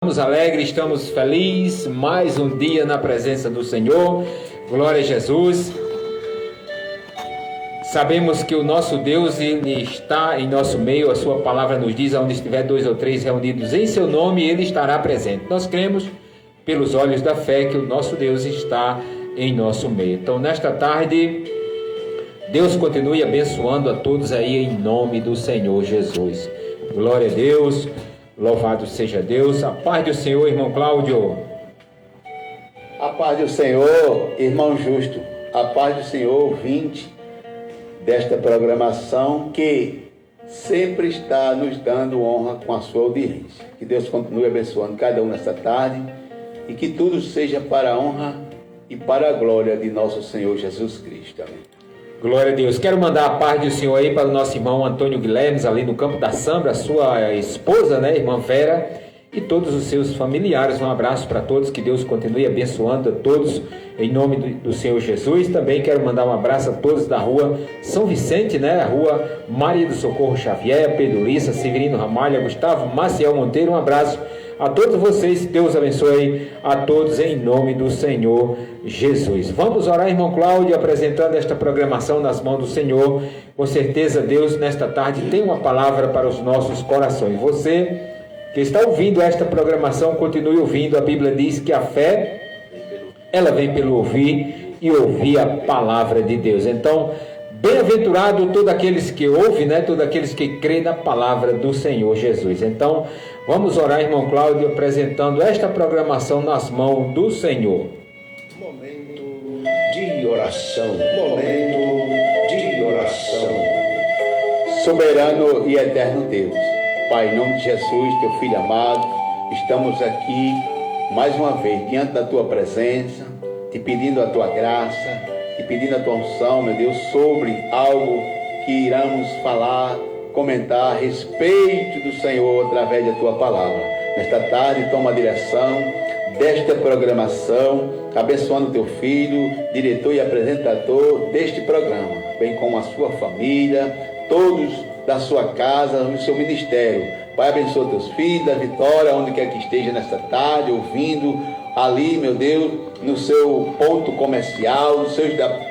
estamos alegres, estamos felizes, mais um dia na presença do Senhor, glória a Jesus. Sabemos que o nosso Deus, Ele está em nosso meio, a sua palavra nos diz, onde estiver 2 ou 3 reunidos em seu nome, Ele estará presente. Nós cremos, pelos olhos da fé, que o nosso Deus está em nosso meio. Então, nesta tarde, Deus continue abençoando a todos aí em nome do Senhor Jesus. Glória a Deus, louvado seja Deus. A paz do Senhor, irmão Cláudio. A paz do Senhor, irmão Justo. A paz do Senhor, ouvinte desta programação que sempre está nos dando honra com a sua audiência. Que Deus continue abençoando cada um nesta tarde e que tudo seja para a honra e para a glória de nosso Senhor Jesus Cristo. Amém. Glória a Deus. Quero mandar a paz do Senhor aí para o nosso irmão Antônio Guilherme, ali no Campo da Sambra, a sua esposa, né, irmã Vera, e todos os seus familiares. Um abraço para todos, que Deus continue abençoando a todos, em nome do Senhor Jesus. Também quero mandar um abraço a todos da rua São Vicente, né, a rua Maria do Socorro Xavier, Pedro Lissa, Severino Ramalha, Gustavo Maciel Monteiro. Um abraço a todos vocês, Deus abençoe a todos em nome do Senhor Jesus. Vamos orar, irmão Cláudio, apresentando esta programação nas mãos do Senhor. Com certeza Deus nesta tarde tem uma palavra para os nossos corações. Você que está ouvindo esta programação, continue ouvindo. A Bíblia diz que a fé, ela vem pelo ouvir e ouvir a palavra de Deus. Então, bem-aventurado todos aqueles que ouvem, né? Todos aqueles que creem na palavra do Senhor Jesus. Então, vamos orar, irmão Cláudio, apresentando esta programação nas mãos do Senhor. Momento de oração. Momento de oração. Soberano e eterno Deus, Pai, em nome de Jesus, teu Filho amado, estamos aqui mais uma vez diante da tua presença, te pedindo a tua graça, te pedindo a tua unção, meu Deus, sobre algo que iremos falar, comentar a respeito do Senhor através da tua palavra. Nesta tarde, toma a direção desta programação, abençoando teu filho, diretor e apresentador deste programa, bem como a sua família, todos da sua casa, no seu ministério. Pai, abençoa teus filhos, da Vitória, onde quer que esteja nesta tarde, ouvindo ali, meu Deus, no seu ponto comercial, no seu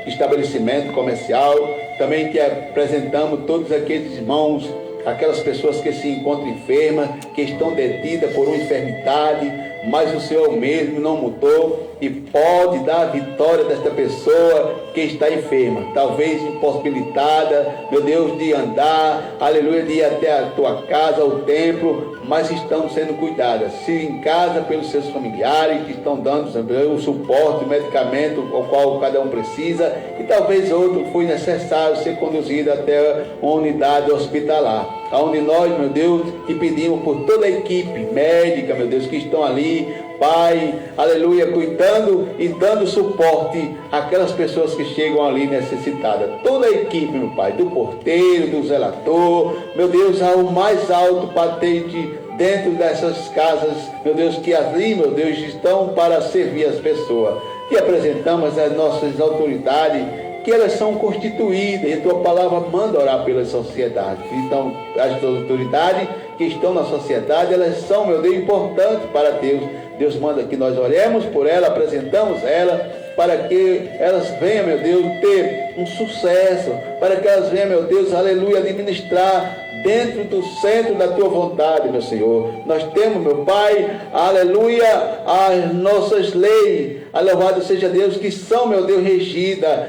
estabelecimento comercial. Também te apresentamos todos aqueles irmãos, aquelas pessoas que se encontram enfermas, que estão detidas por uma enfermidade, mas o Senhor mesmo não mudou e pode dar a vitória desta pessoa que está enferma, talvez impossibilitada, meu Deus, de andar, aleluia, de ir até a tua casa, ao templo, mas estão sendo cuidadas, se em casa pelos seus familiares, que estão dando o suporte, o medicamento ao qual cada um precisa, e talvez outro foi necessário ser conduzido até uma unidade hospitalar, onde nós, meu Deus, te pedimos por toda a equipe médica, meu Deus, que estão ali, Pai, aleluia, cuidando e dando suporte àquelas pessoas que chegam ali necessitadas. Toda a equipe, meu Pai, do porteiro, do zelador, meu Deus, ao mais alto patente dentro dessas casas, meu Deus, que ali, meu Deus, estão para servir as pessoas. E apresentamos as nossas autoridades, que elas são constituídas, e a tua palavra manda orar pela sociedade. Então, as autoridades que estão na sociedade, elas são, meu Deus, importantes para Deus. Deus manda que nós oremos por ela, apresentamos ela, para que elas venham, meu Deus, ter um sucesso, para que elas venham, meu Deus, aleluia, administrar dentro do centro da tua vontade, meu Senhor. Nós temos, meu Pai, aleluia, as nossas leis, louvado seja Deus, que são, meu Deus, regidas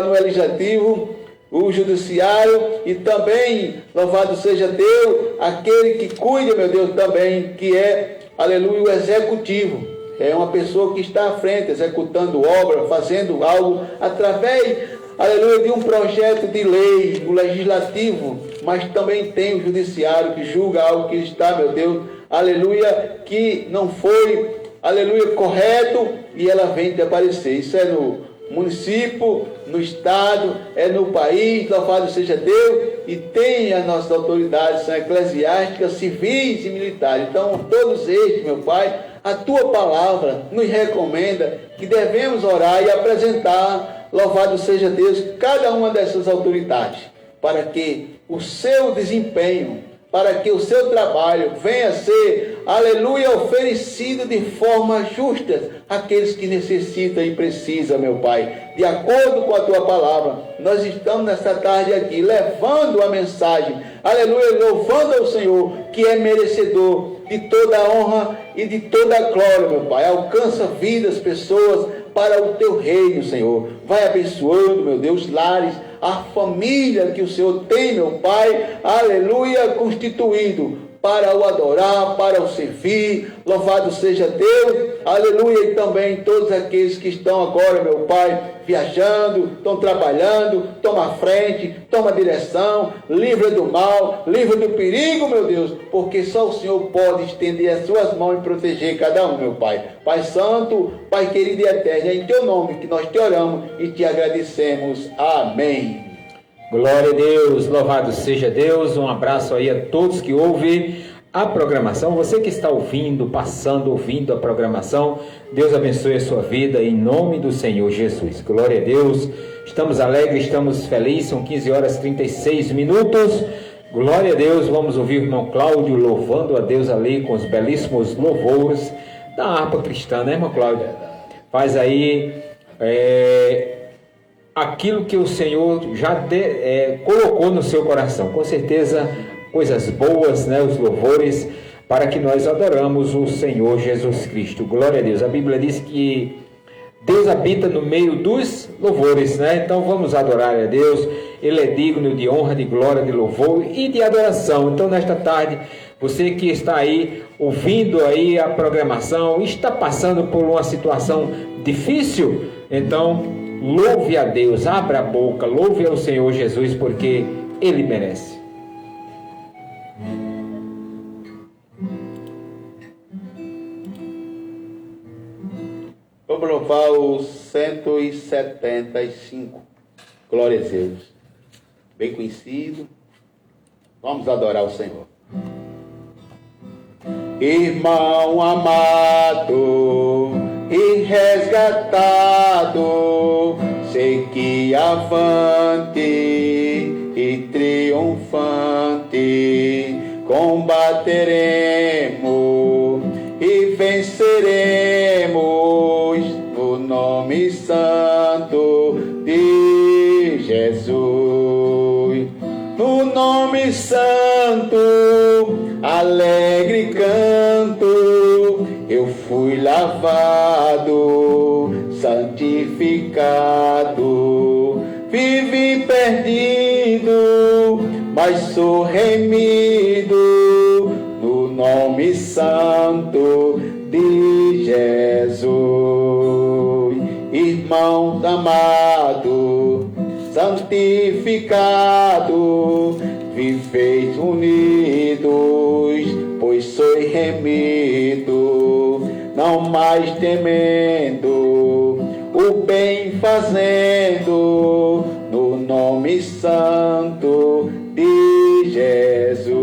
no legislativo, o judiciário e também, louvado seja Deus, aquele que cuida, meu Deus, também, que é, aleluia, o executivo. É uma pessoa que está à frente, executando obra, fazendo algo através, aleluia, de um projeto de lei, o legislativo, mas também tem o judiciário que julga algo que está, meu Deus, aleluia, que não foi, aleluia, correto, e ela vem de aparecer. Isso é no município, no estado, é no país, louvado seja Deus, e tem as nossas autoridades, são eclesiásticas, civis e militares. Então, todos estes, meu Pai, a tua palavra nos recomenda que devemos orar e apresentar, louvado seja Deus, cada uma dessas autoridades, para que o seu desempenho, para que o seu trabalho venha a ser, aleluia, oferecido de forma justa àqueles que necessitam e precisam, meu Pai. De acordo com a tua palavra, nós estamos nesta tarde aqui, levando a mensagem, aleluia, louvando ao Senhor, que é merecedor de toda a honra e de toda a glória, meu Pai. Alcança vidas, pessoas, para o teu reino, Senhor. Vai abençoando, meu Deus, lares, a família que o Senhor tem, meu Pai, aleluia, constituído para o adorar, para o servir. Louvado seja Deus, aleluia, e também todos aqueles que estão agora, meu Pai, viajando, estão trabalhando. Toma a frente, toma a direção, livra do mal, livra do perigo, meu Deus, porque só o Senhor pode estender as suas mãos e proteger cada um, meu Pai. Pai Santo, Pai querido e eterno, é em teu nome que nós te oramos e te agradecemos. Amém. Glória a Deus, louvado seja Deus. Um abraço aí a todos que ouvem a programação. Você que está ouvindo, ouvindo a programação, Deus abençoe a sua vida em nome do Senhor Jesus. Glória a Deus. Estamos alegres, estamos felizes. São 15 horas e 36 minutos. Glória a Deus. Vamos ouvir o irmão Cláudio louvando a Deus ali com os belíssimos louvores da harpa cristã, né, irmão Cláudio? Faz aí aquilo que o Senhor já colocou no seu coração. Com certeza, coisas boas, né? Os louvores, para que nós adoramos o Senhor Jesus Cristo. Glória a Deus. A Bíblia diz que Deus habita no meio dos louvores, né? Então vamos adorar a Deus. Ele é digno de honra, de glória, de louvor e de adoração. Então nesta tarde, você que está aí ouvindo aí a programação, está passando por uma situação difícil, então louve a Deus, abra a boca, louve ao Senhor Jesus, porque Ele merece. Vamos louvar o 175. Glória a Deus. Bem conhecido. Vamos adorar o Senhor. Irmão amado e resgatado, sei que avante e triunfante combateremos e venceremos no nome santo de Jesus. No nome santo, alegre canto, eu fui lavado, santificado, vivi perdido, mas sou remido no nome santo de Jesus. Irmãos amados, santificado, viveis unidos, pois sois remido, não mais temendo, o bem fazendo, no nome santo de Jesus.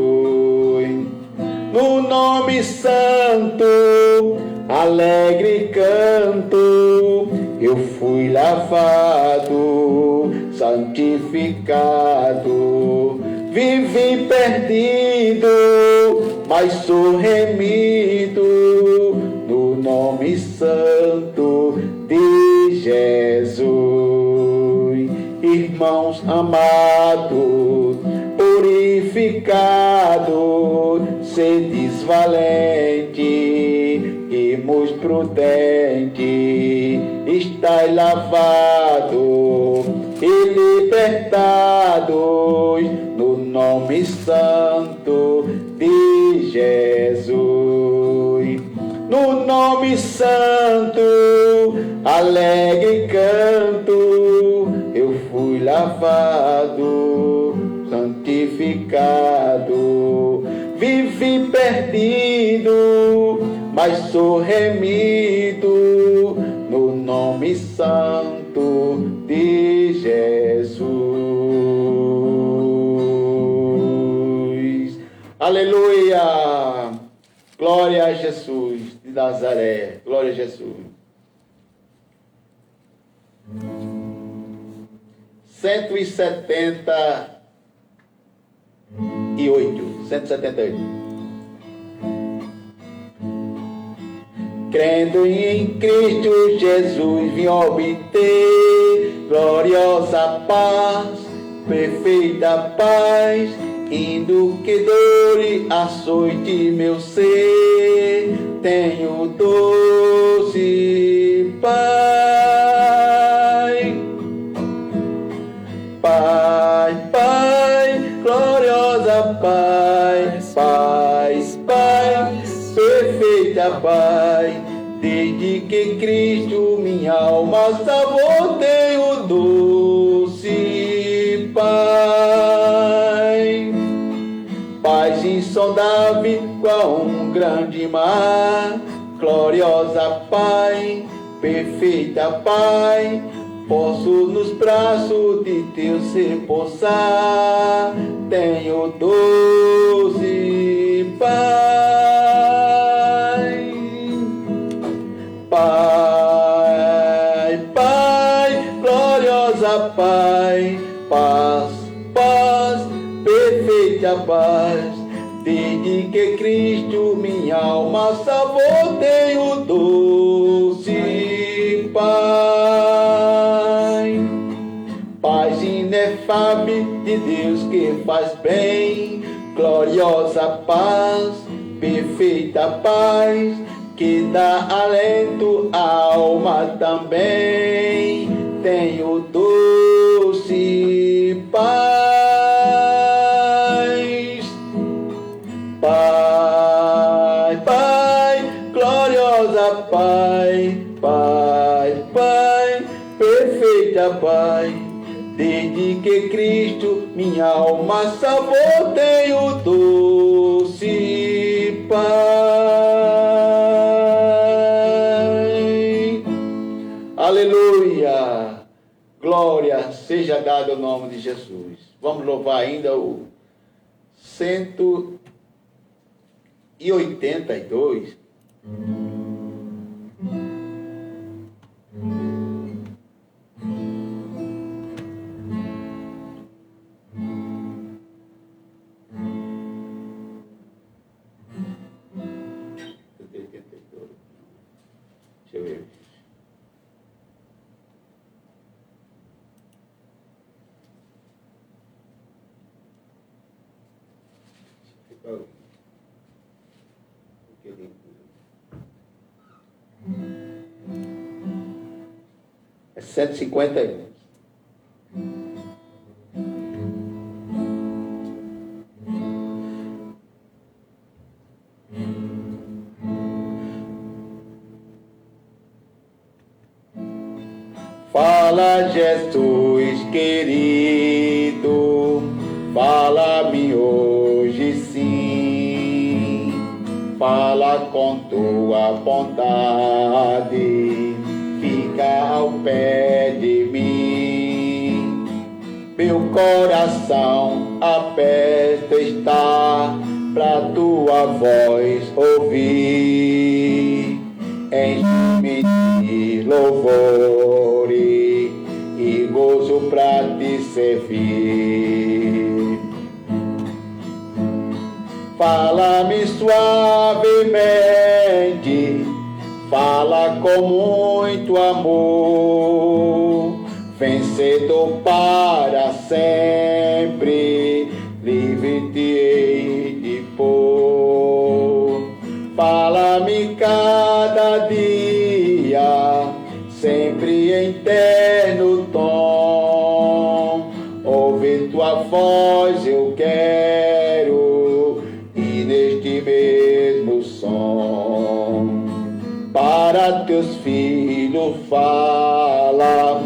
No nome santo, alegre canto, eu fui lavado, santificado, vivi perdido, mas sou remido no nome santo de Jesus. Irmãos amados, purificado, sedes valente, irmãos prudente, estai lavado e libertados no nome santo de Jesus. No nome santo, alegre canto, eu fui lavado, santificado, vivi perdido, mas sou remido no nome santo de Jesus. Aleluia! Glória a Jesus de Nazaré. Glória a Jesus. 178. 178. Crendo em Cristo Jesus vim obter gloriosa paz, perfeita paz, indo que dore açoite meu ser, tenho doce Pai. Pai, Pai, gloriosa paz, paz, paz, perfeita paz, desde que Cristo minha alma salvou, tenho doce Pai. Paz insondável qual um grande mar, gloriosa Pai, perfeita Pai, posso nos braços de Deus repousar, tenho doce Pai. Pai, Pai, gloriosa Pai, paz, paz, perfeita paz, desde que Cristo minha alma salvou, tenho doce Pai. Paz inefável de Deus que faz bem, gloriosa paz, perfeita paz, que dá alento à alma também, tenho doce paz. Pai, Pai, gloriosa Pai, Pai, Pai, perfeita Pai, desde que Cristo minha alma salvou, tenho doce Pai. Aleluia! Glória seja dada ao nome de Jesus. Vamos louvar ainda o 182. Deixa eu ver. É 151. Fala, Jesus querido, fala-me hoje sim, fala com tua bondade, fica ao pé de mim. Meu coração aberto está pra tua voz ouvir, enche-me de louvor e gozo pra te servir. Fala-me suavemente, fala com muito amor, vencedor para sempre, livre te hei de pôr. Fala-me cada dia, sempre em terno tom, ouvir tua voz eu quero, e neste mesmo som, para teus filhos fala,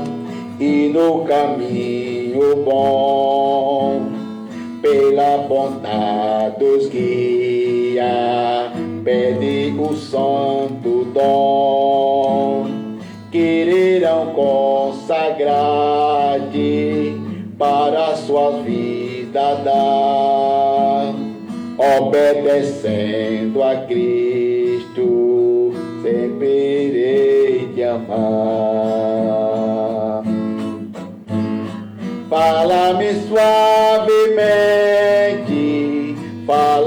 e no caminho bom, pela bondade os guia, pede o santo dom, quererão consagrar-te para suas vidas dar, obedecendo a Cristo, sempre irei te amar. Fala-me suavemente, fala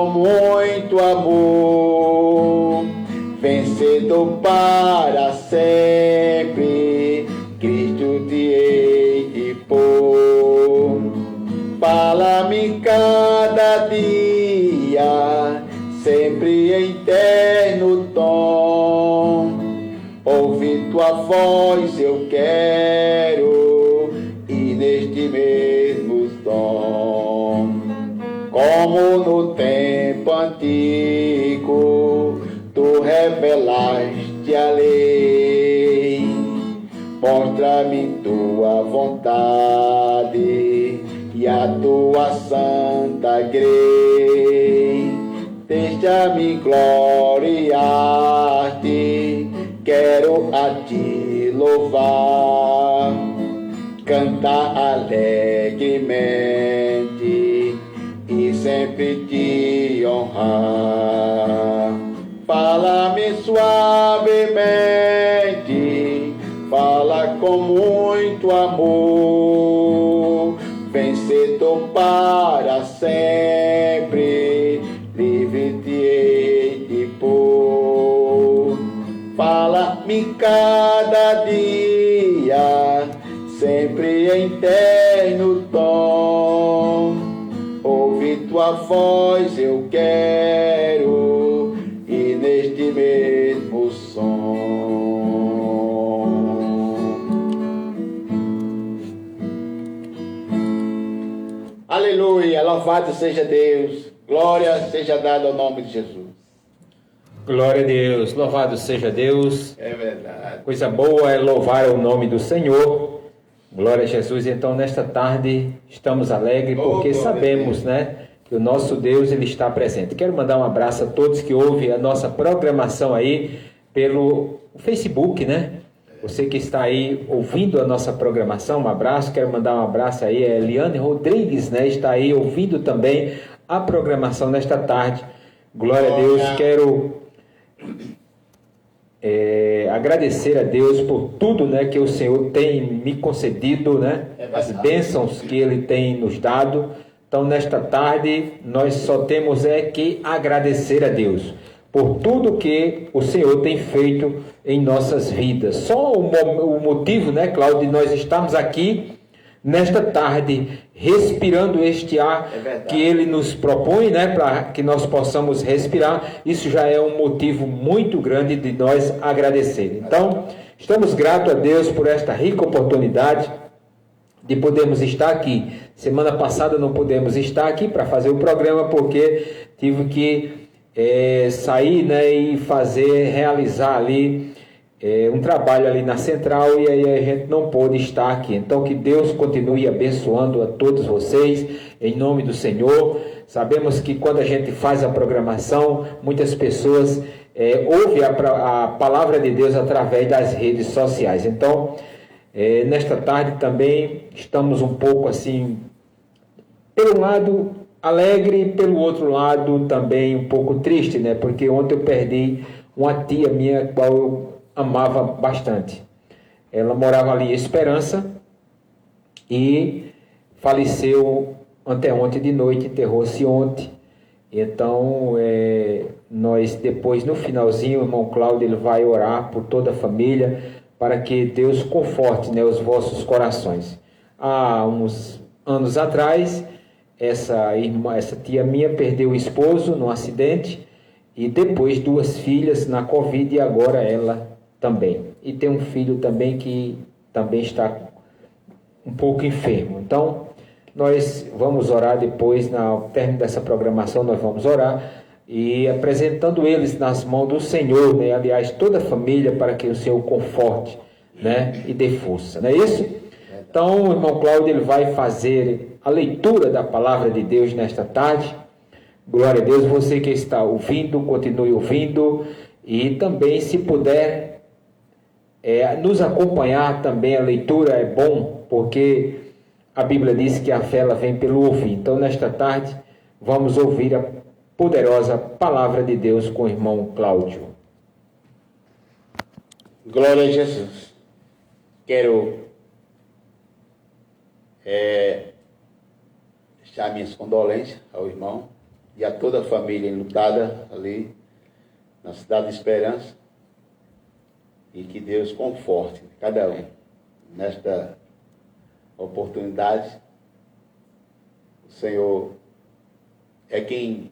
com muito amor, vencedor para sempre, Cristo te hei de pôr. Fala-me cada dia, sempre em terno tom, ouvir tua voz eu quero, e neste mesmo tom, como no tempo antigo, tu revelaste a lei, mostra-me tua vontade e a tua santa grei. Deixa-me gloriar-te, quero a ti louvar, cantar alegremente e sempre te honrar. Fala-me suavemente, fala com muito amor, vencedor para sempre, livre te hei de pôr. Fala-me cada dia, sempre em terno tom, ouvir tua voz eu quero, e neste mesmo som. Aleluia, louvado seja Deus, glória seja dada ao nome de Jesus. Glória a Deus, louvado seja Deus. É verdade. Coisa boa é louvar o nome do Senhor. Glória a Jesus. Então, nesta tarde, estamos alegres porque sabemos, né, que o nosso Deus, Ele está presente. Quero mandar um abraço a todos que ouvem a nossa programação aí pelo Facebook, né? Você que está aí ouvindo a nossa programação, um abraço. Quero mandar um abraço aí a Eliane Rodrigues, né? Está aí ouvindo também a programação nesta tarde. Glória a Deus. Quero agradecer a Deus por tudo, né, que o Senhor tem me concedido, né? As bênçãos que Ele tem nos dado. Então, nesta tarde, nós só temos que agradecer a Deus por tudo que o Senhor tem feito em nossas vidas. Só o motivo, né, Cláudio, de nós estarmos aqui nesta tarde, respirando este ar que Ele nos propõe, né, para que nós possamos respirar, isso já é um motivo muito grande de nós agradecer. Então, estamos gratos a Deus por esta rica oportunidade de podermos estar aqui. Semana passada não pudemos estar aqui para fazer o programa porque tive que sair, né, e realizar ali um trabalho ali na central, e aí a gente não pôde estar aqui. Então, que Deus continue abençoando a todos vocês, em nome do Senhor. Sabemos que quando a gente faz a programação, muitas pessoas ouvem a palavra de Deus através das redes sociais. Então, nesta tarde também estamos um pouco assim, pelo lado alegre, pelo outro lado também um pouco triste, né? Porque ontem eu perdi uma tia minha, qual eu amava bastante. Ela morava ali em Esperança e faleceu anteontem de noite, enterrou-se ontem. Então, nós depois, no finalzinho, o irmão Cláudio ele vai orar por toda a família, para que Deus conforte, né, os vossos corações. Há uns anos atrás, essa tia minha perdeu o esposo num acidente, e depois 2 filhas na Covid, e agora ela também. E tem um filho também que também está um pouco enfermo. Então, nós vamos orar depois, no término dessa programação, nós vamos orar e apresentando eles nas mãos do Senhor, né? Aliás, toda a família, para que o Senhor conforte, né, e dê força, não é isso? Então, o irmão Cláudio ele vai fazer a leitura da palavra de Deus nesta tarde. Glória a Deus. Você que está ouvindo, continue ouvindo, e também, se puder nos acompanhar também, a leitura é bom, porque a Bíblia diz que a fé ela vem pelo ouvir. Então, nesta tarde, vamos ouvir a poderosa palavra de Deus com o irmão Cláudio. Glória a Jesus. Quero deixar minhas condolências ao irmão e a toda a família enlutada ali na Cidade de Esperança, e que Deus conforte cada um nesta oportunidade. O Senhor é quem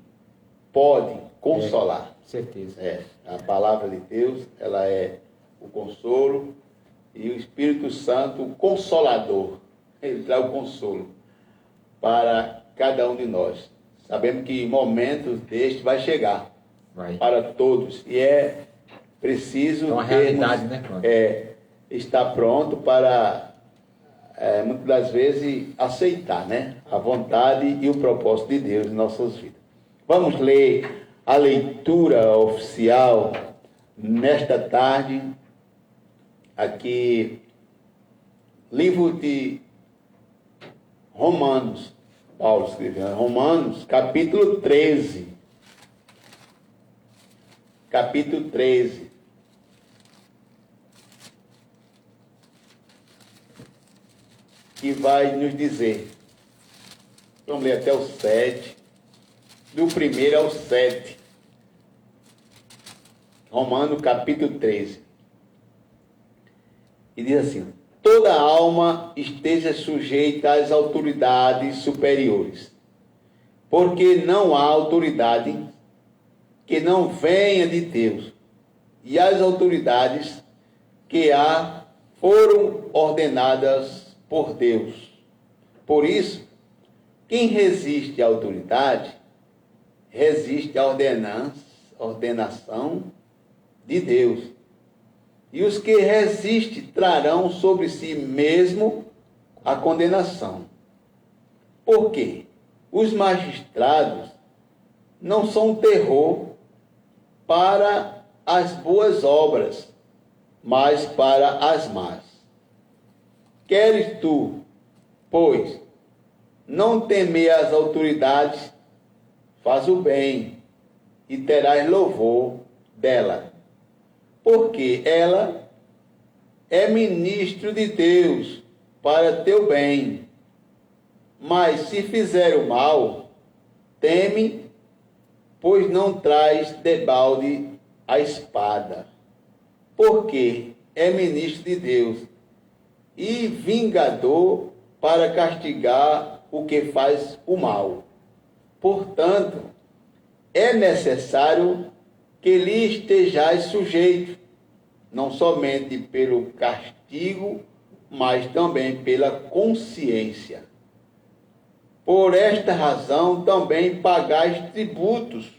pode consolar. Certeza. A palavra de Deus, ela é o consolo, e o Espírito Santo, o consolador. Ele traz o consolo para cada um de nós. Sabemos que momentos deste vai chegar para todos, e é preciso uma realidade, né, estar pronto para, muitas das vezes, aceitar, né, a vontade e o propósito de Deus em nossas vidas. Vamos ler a leitura oficial nesta tarde, aqui, livro de Romanos. Paulo escreveu, Romanos, capítulo 13. Capítulo 13. Que vai nos dizer, vamos ler até o 7, do 1 ao 7. Romanos, capítulo 13. E diz assim: toda alma esteja sujeita às autoridades superiores, porque não há autoridade que não venha de Deus, e as autoridades que há foram ordenadas por Deus. Por isso, quem resiste à autoridade, resiste à ordenação de Deus. E os que resistem trarão sobre si mesmo a condenação. Por quê? Os magistrados não são terror para as boas obras, mas para as más. Queres tu, pois, não temer as autoridades, faz o bem e terás louvor dela, porque ela é ministro de Deus para teu bem. Mas se fizer o mal, teme, pois não traz debalde a espada, porque é ministro de Deus e vingador para castigar o que faz o mal. Portanto, é necessário que lhe estejais sujeito, não somente pelo castigo, mas também pela consciência. Por esta razão também pagais tributos,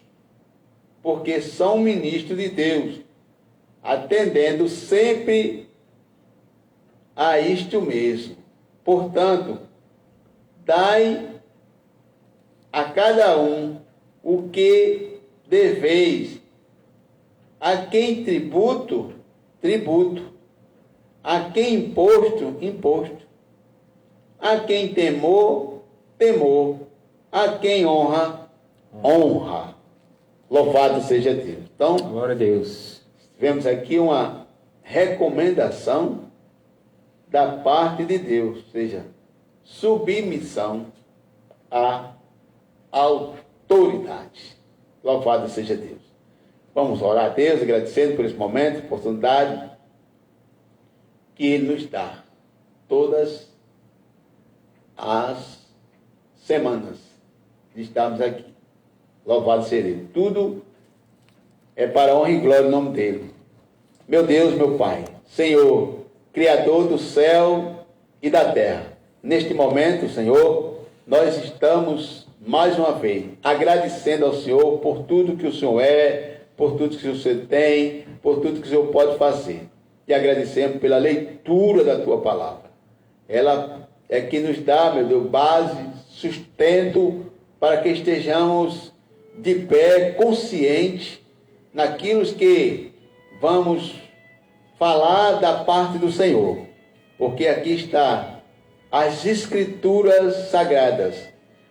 porque são ministros de Deus, atendendo sempre a isto mesmo. Portanto, dai a cada um o que deveis. A quem tributo, tributo. A quem imposto, imposto. A quem temor, temor. A quem honra, honra. Louvado seja Deus. Então, glória a Deus. Vemos aqui uma recomendação da parte de Deus, ou seja, submissão à autoridade. Louvado seja Deus. Vamos orar a Deus, agradecendo por esse momento, oportunidade que Ele nos dá todas as semanas de estarmos aqui. Louvado seja Ele. Tudo é para a honra e glória do nome dEle. Meu Deus, meu Pai, Senhor, Criador do céu e da terra. Neste momento, Senhor, nós estamos mais uma vez agradecendo ao Senhor por tudo que o Senhor é, por tudo que o Senhor tem, por tudo que o Senhor pode fazer. E agradecemos pela leitura da Tua palavra. Ela é que nos dá, meu Deus, base, sustento para que estejamos de pé, conscientes naquilo que vamos falar da parte do Senhor. Porque aqui está as Escrituras Sagradas.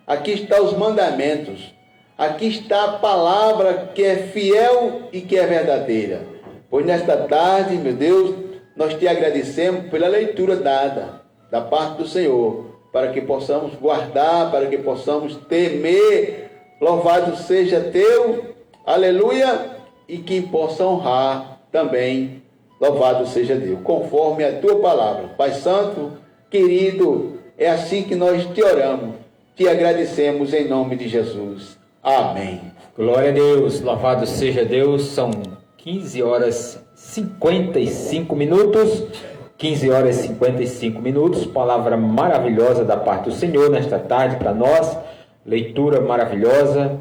Aqui estão os mandamentos. Aqui está a palavra que é fiel e que é verdadeira. Pois nesta tarde, meu Deus, nós te agradecemos pela leitura dada da parte do Senhor, para que possamos guardar, para que possamos temer louvado seja teu, aleluia, e que possa honrar também, louvado seja Deus, conforme a tua palavra. Pai Santo, querido, é assim que nós te oramos, te agradecemos em nome de Jesus. Amém. Glória a Deus, louvado seja Deus. São 15 horas 55 minutos. 15 horas e 55 minutos. Palavra maravilhosa da parte do Senhor nesta tarde para nós. Leitura maravilhosa.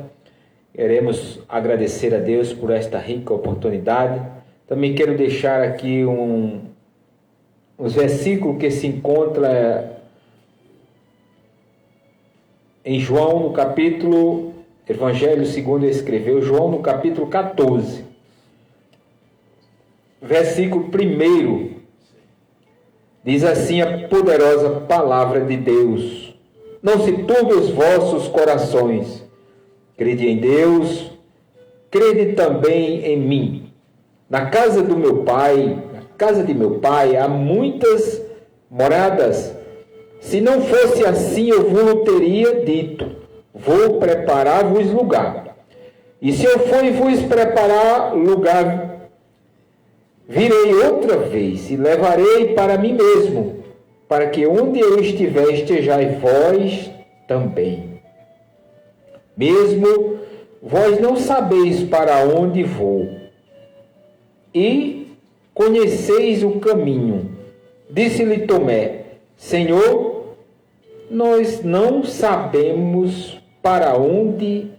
Queremos agradecer a Deus por esta rica oportunidade. Também quero deixar aqui uns versículos que se encontra em João, no capítulo, Evangelho segundo ele escreveu, João, no capítulo 14, versículo 1, diz assim a poderosa palavra de Deus: não se turbem os vossos corações, crede em Deus, crede também em mim. Na casa de meu pai há muitas moradas. Se não fosse assim, eu vos teria dito: vou preparar-vos lugar. E se eu for e vos preparar lugar, virei outra vez e levarei para mim mesmo, para que onde eu estiver estejais vós também. Mesmo vós não sabeis para onde vou, e conheceis o caminho. Disse-lhe Tomé: Senhor, nós não sabemos para onde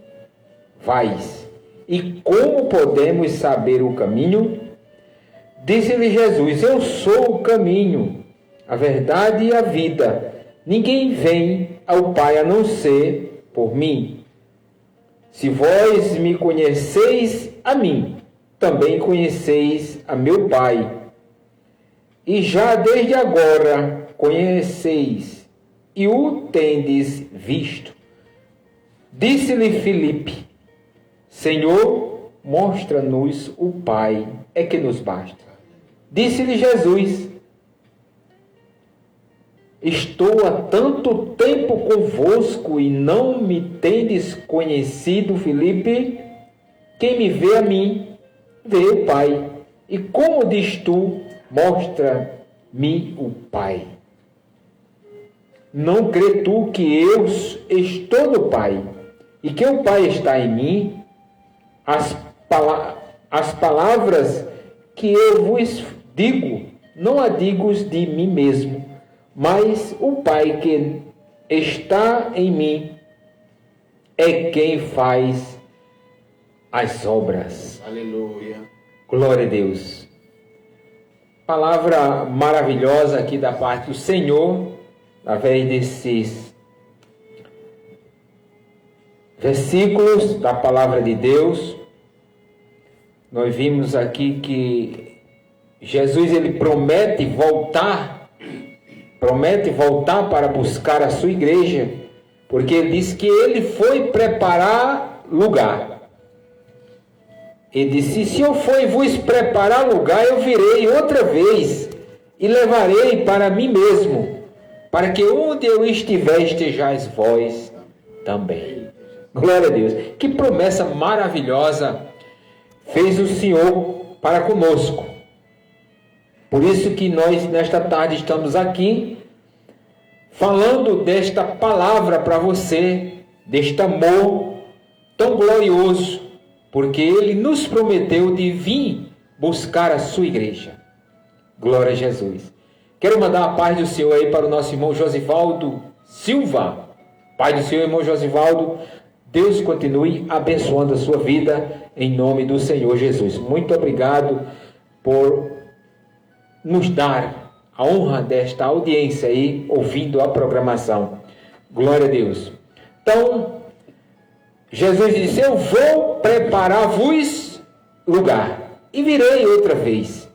vais, e como podemos saber o caminho? Disse-lhe Jesus: eu sou o caminho, a verdade e a vida. Ninguém vem ao Pai a não ser por mim. Se vós me conheceis a mim, também conheceis a meu Pai. E já desde agora conheceis e o tendes visto. Disse-lhe Filipe: Senhor, mostra-nos o Pai, é que nos basta. Disse-lhe Jesus: estou há tanto tempo convosco e não me tendes conhecido, Filipe? Quem me vê a mim, vê o Pai. E como diz tu, mostra-me o Pai? Não crê tu que eu estou no Pai e que o Pai está em mim? As palavras que eu vos digo, não as digo de mim mesmo, mas o Pai que está em mim é quem faz as obras. Aleluia. Glória a Deus. Palavra maravilhosa aqui da parte do Senhor, através desses versículos da palavra de Deus. Nós vimos aqui que Jesus ele promete voltar para buscar a sua igreja, porque ele diz que ele foi preparar lugar. Ele disse: se eu for e vos preparar lugar, eu virei outra vez e levarei para mim mesmo, para que onde eu estiver estejais vós também. Glória a Deus. Que promessa maravilhosa fez o Senhor para conosco. Por isso que nós nesta tarde estamos aqui falando desta palavra para você, deste amor tão glorioso, porque Ele nos prometeu de vir buscar a sua igreja. Glória a Jesus. Quero mandar a paz do Senhor aí para o nosso irmão Josivaldo Silva. Pai do Senhor, irmão Josivaldo, Deus continue abençoando a sua vida em nome do Senhor Jesus. Muito obrigado por nos dar a honra desta audiência aí, ouvindo a programação. Glória a Deus. Então, Jesus disse: eu vou preparar-vos lugar, e virei outra vez,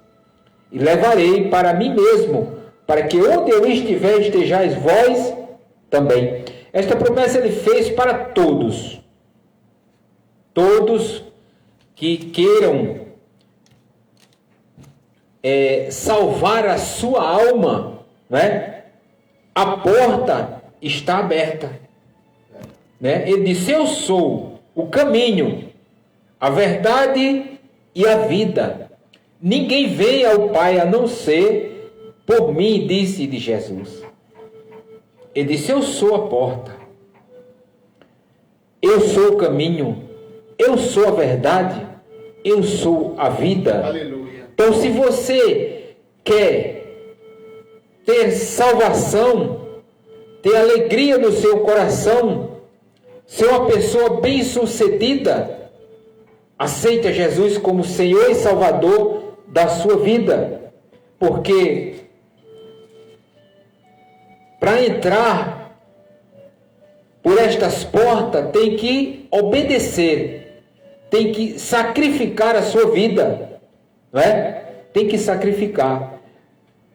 e levarei para mim mesmo, para que onde eu estiver estejais vós também. Esta promessa ele fez para todos que queiram salvar a sua alma, né? A porta está aberta, né? Ele disse: eu sou o caminho, a verdade e a vida. Ninguém vem ao Pai a não ser por mim, disse de Jesus. Ele disse, eu sou a porta, eu sou o caminho, eu sou a verdade, eu sou a vida. Aleluia. Então, se você quer ter salvação, ter alegria no seu coração, ser uma pessoa bem-sucedida, aceita Jesus como Senhor e Salvador da sua vida, porque para entrar por estas portas tem que obedecer, tem que sacrificar a sua vida, não é? Tem que sacrificar,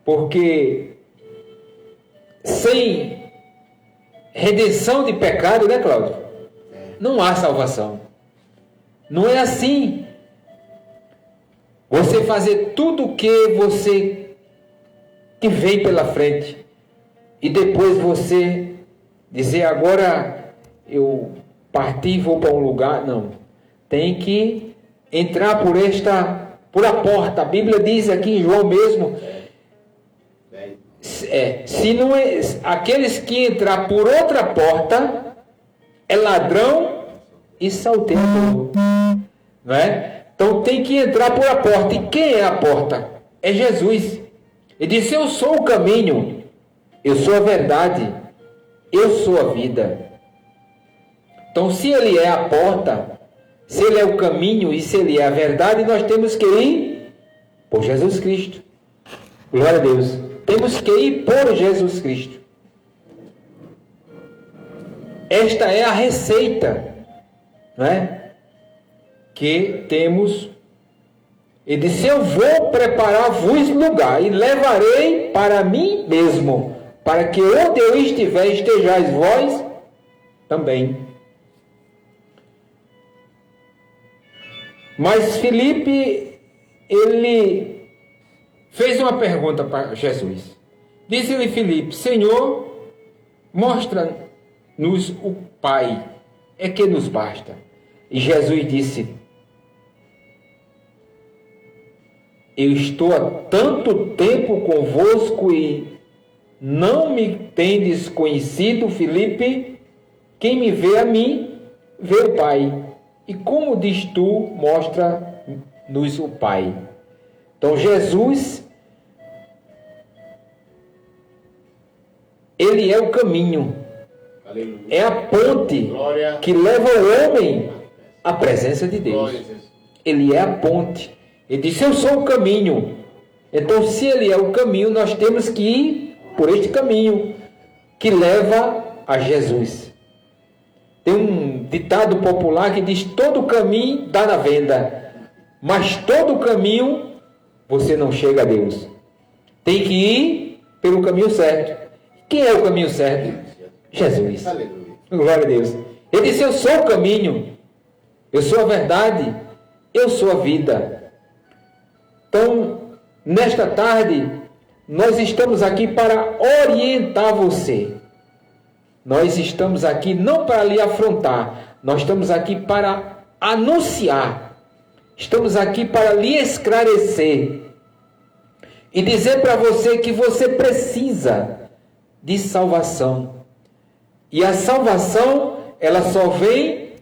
porque sem redenção de pecado, né, Cláudio? Não há salvação. Não é assim. Você fazer tudo o que vem pela frente e depois você dizer, agora eu parti e vou para um lugar. Não. Tem que entrar por a porta. A Bíblia diz aqui em João mesmo, se não é, aqueles que entrar por outra porta é ladrão e salteador, não é? Então tem que entrar por a porta. E quem é a porta? É Jesus. Ele disse, eu sou o caminho, eu sou a verdade, eu sou a vida. Então, se ele é a porta, se ele é o caminho e se ele é a verdade, nós temos que ir por Jesus Cristo. Glória a Deus. Temos que ir por Jesus Cristo. Esta é a receita, não é? Que temos. Ele disse, eu vou preparar-vos lugar e levarei para mim mesmo, para que onde eu estiver, estejais vós também. Mas Filipe, ele fez uma pergunta para Jesus. Disse-lhe Filipe, Senhor, mostra-nos o Pai, é que nos basta. E Jesus disse, eu estou há tanto tempo convosco e não me tendes conhecido, Filipe? Quem me vê a mim, vê o Pai. E como diz tu, mostra-nos o Pai. Então Jesus, ele é o caminho. Aleluia. É a ponte Glória. Que leva o homem à presença de Deus. Ele é a ponte. Ele disse, eu sou o caminho. Então, se ele é o caminho, nós temos que ir por este caminho que leva a Jesus. Tem um ditado popular que diz, todo caminho dá na venda, mas todo caminho você não chega a Deus. Tem que ir pelo caminho certo. Quem é o caminho certo? Jesus. Aleluia. Glória a Deus. Ele disse, eu sou o caminho, eu sou a verdade, eu sou a vida. Então, nesta tarde, nós estamos aqui para orientar você. Nós estamos aqui não para lhe afrontar, nós estamos aqui para anunciar. Estamos aqui para lhe esclarecer e dizer para você que você precisa de salvação. E a salvação, ela só vem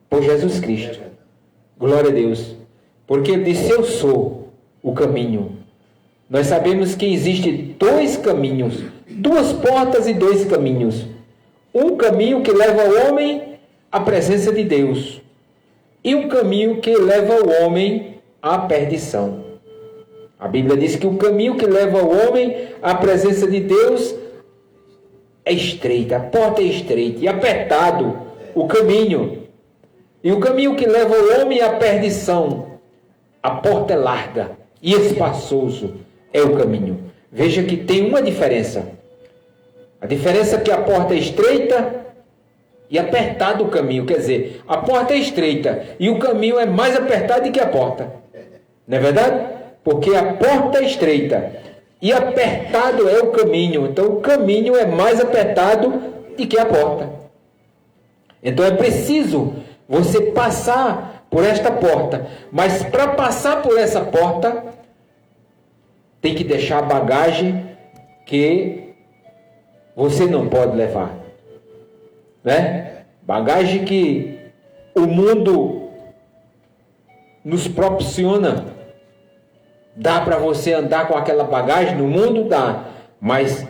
por Jesus Cristo. Glória a Deus. Porque ele disse, eu sou o caminho. Nós sabemos que existem dois caminhos, duas portas e dois caminhos. Um caminho que leva o homem à presença de Deus e um caminho que leva o homem à perdição. A Bíblia diz que o caminho que leva o homem à presença de Deus é estreito, a porta é estreita e apertado o caminho. E o caminho que leva o homem à perdição, a porta é larga e espaçoso é o caminho. Veja que tem uma diferença. A diferença é que a porta é estreita e apertado o caminho. Quer dizer, a porta é estreita e o caminho é mais apertado do que a porta. Não é verdade? Porque a porta é estreita e apertado é o caminho. Então o caminho é mais apertado do que a porta. Então é preciso você passar por esta porta. Mas para passar por essa porta, tem que deixar a bagagem que você não pode levar, né? Bagagem que o mundo nos proporciona. Dá para você andar com aquela bagagem no mundo? Dá. Mas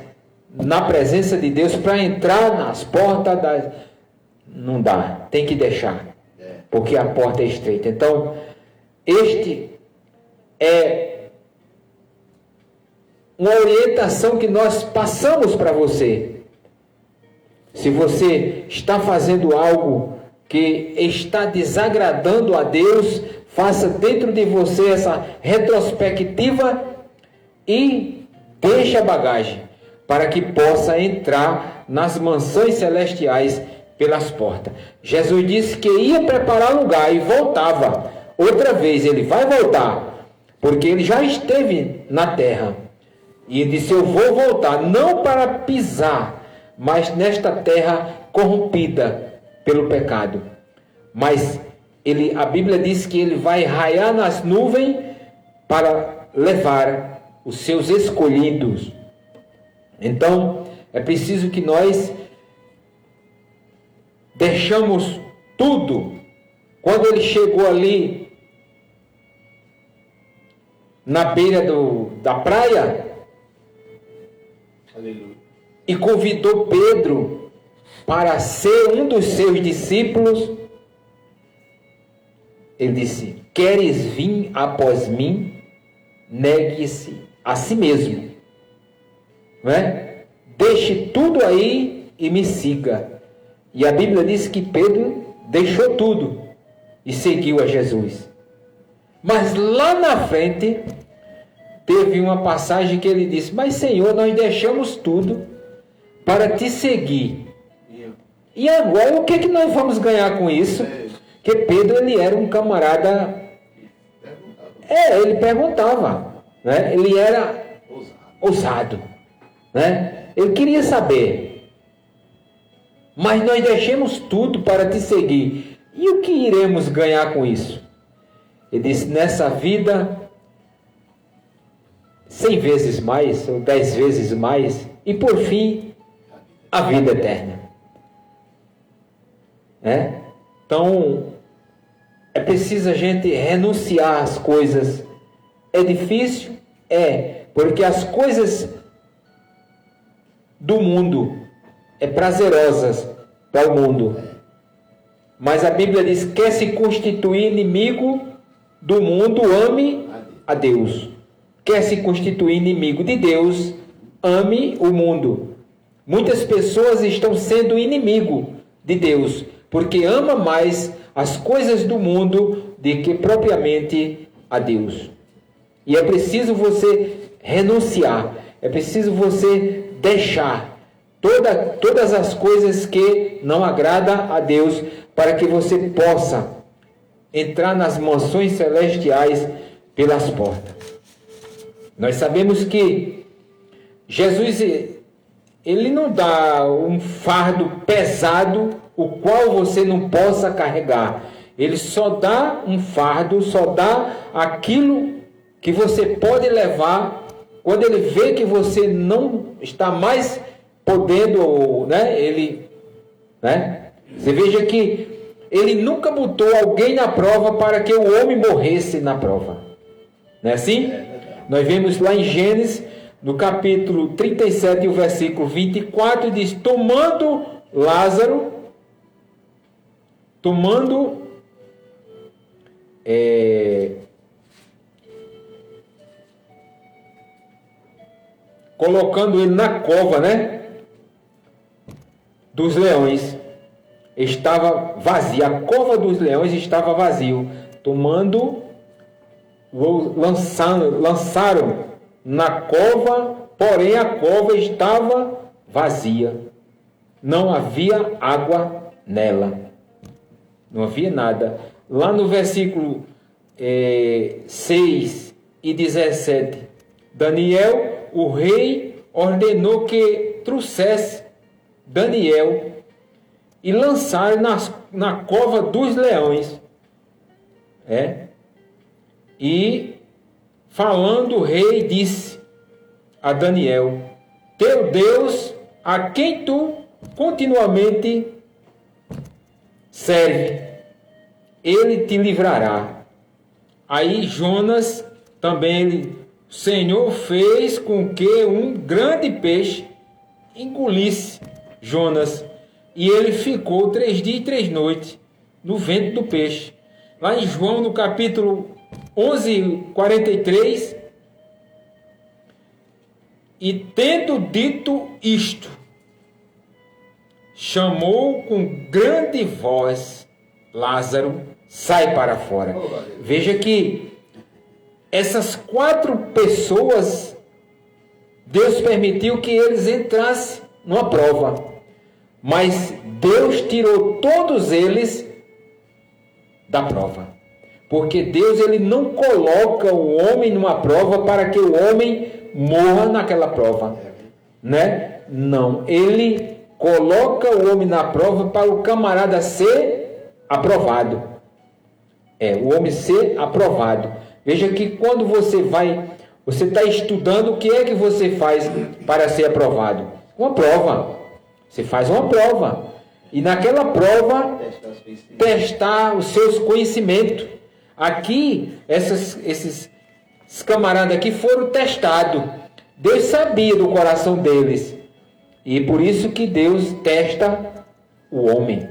na presença de Deus, para entrar nas portas, não dá. Tem que deixar. Porque a porta é estreita. Então, este é uma orientação que nós passamos para você. Se você está fazendo algo que está desagradando a Deus, faça dentro de você essa retrospectiva e deixe a bagagem para que possa entrar nas mansões celestiais pelas portas. Jesus disse que ia preparar lugar e voltava. Outra vez ele vai voltar, porque ele já esteve na terra. E ele disse: eu vou voltar, não para pisar, mas nesta terra corrompida pelo pecado. Mas a Bíblia diz que ele vai raiar nas nuvens para levar os seus escolhidos. Então, é preciso que nós deixamos tudo. Quando ele chegou ali na beira da praia, aleluia, e convidou Pedro para ser um dos seus discípulos, ele disse: queres vir após mim? Negue-se a si mesmo, não é? Deixe tudo aí e me siga. E a Bíblia diz que Pedro deixou tudo e seguiu a Jesus. Mas lá na frente teve uma passagem que ele disse: mas Senhor, nós deixamos tudo para te seguir. E agora o que que nós vamos ganhar com isso? Porque Pedro, ele era um camarada... ele perguntava, né? Ele era ousado, né? Ele queria saber. Mas nós deixamos tudo para te seguir. E o que iremos ganhar com isso? Ele disse: nessa vida, 100 vezes mais, ou 10 vezes mais, e por fim, a vida eterna. Então, é preciso a gente renunciar às coisas. É difícil? Porque as coisas do mundo é prazerosas para o mundo. Mas a Bíblia diz: quer se constituir inimigo do mundo, ame a Deus. Quer se constituir inimigo de Deus, ame o mundo. Muitas pessoas estão sendo inimigo de Deus, porque ama mais as coisas do mundo do que propriamente a Deus. E é preciso você renunciar, é preciso você deixar todas as coisas que não agradam a Deus, para que você possa entrar nas mansões celestiais pelas portas. Nós sabemos que Jesus, ele não dá um fardo pesado, o qual você não possa carregar. Ele só dá um fardo, só dá aquilo que você pode levar. Quando ele vê que você não está mais podendo, você veja que ele nunca botou alguém na prova para que o homem morresse na prova. Não é assim? Nós vemos lá em Gênesis, no capítulo 37, o versículo 24, diz: tomando Lázaro, colocando ele na cova, dos leões, estava vazia. A cova dos leões estava vazio. Lançaram na cova, porém a cova estava vazia. Não havia água nela. Não havia nada. Lá no versículo 6 e 17, Daniel, o rei, ordenou que trouxesse Daniel e lançaram na cova dos leões. E falando, o rei disse a Daniel: teu Deus, a quem tu continuamente serve, ele te livrará. Aí Jonas também, o Senhor fez com que um grande peixe engolisse Jonas, e ele ficou 3 dias e 3 noites no ventre do peixe. Lá em João, no capítulo 11:43, e tendo dito isto, chamou com grande voz: Lázaro, sai para fora. Veja que essas 4 pessoas, Deus permitiu que eles entrassem numa prova, mas Deus tirou todos eles da prova, porque Deus, ele não coloca o homem numa prova para que o homem morra naquela prova, né? Não, ele coloca o homem na prova para o camarada ser aprovado. O homem ser aprovado. Veja que quando você está estudando, o que é que você faz para ser aprovado? Uma prova. Você faz uma prova. E naquela prova, testar os seus conhecimentos. Aqui, esses camaradas aqui foram testados. Deus sabia do coração deles. E por isso que Deus testa o homem,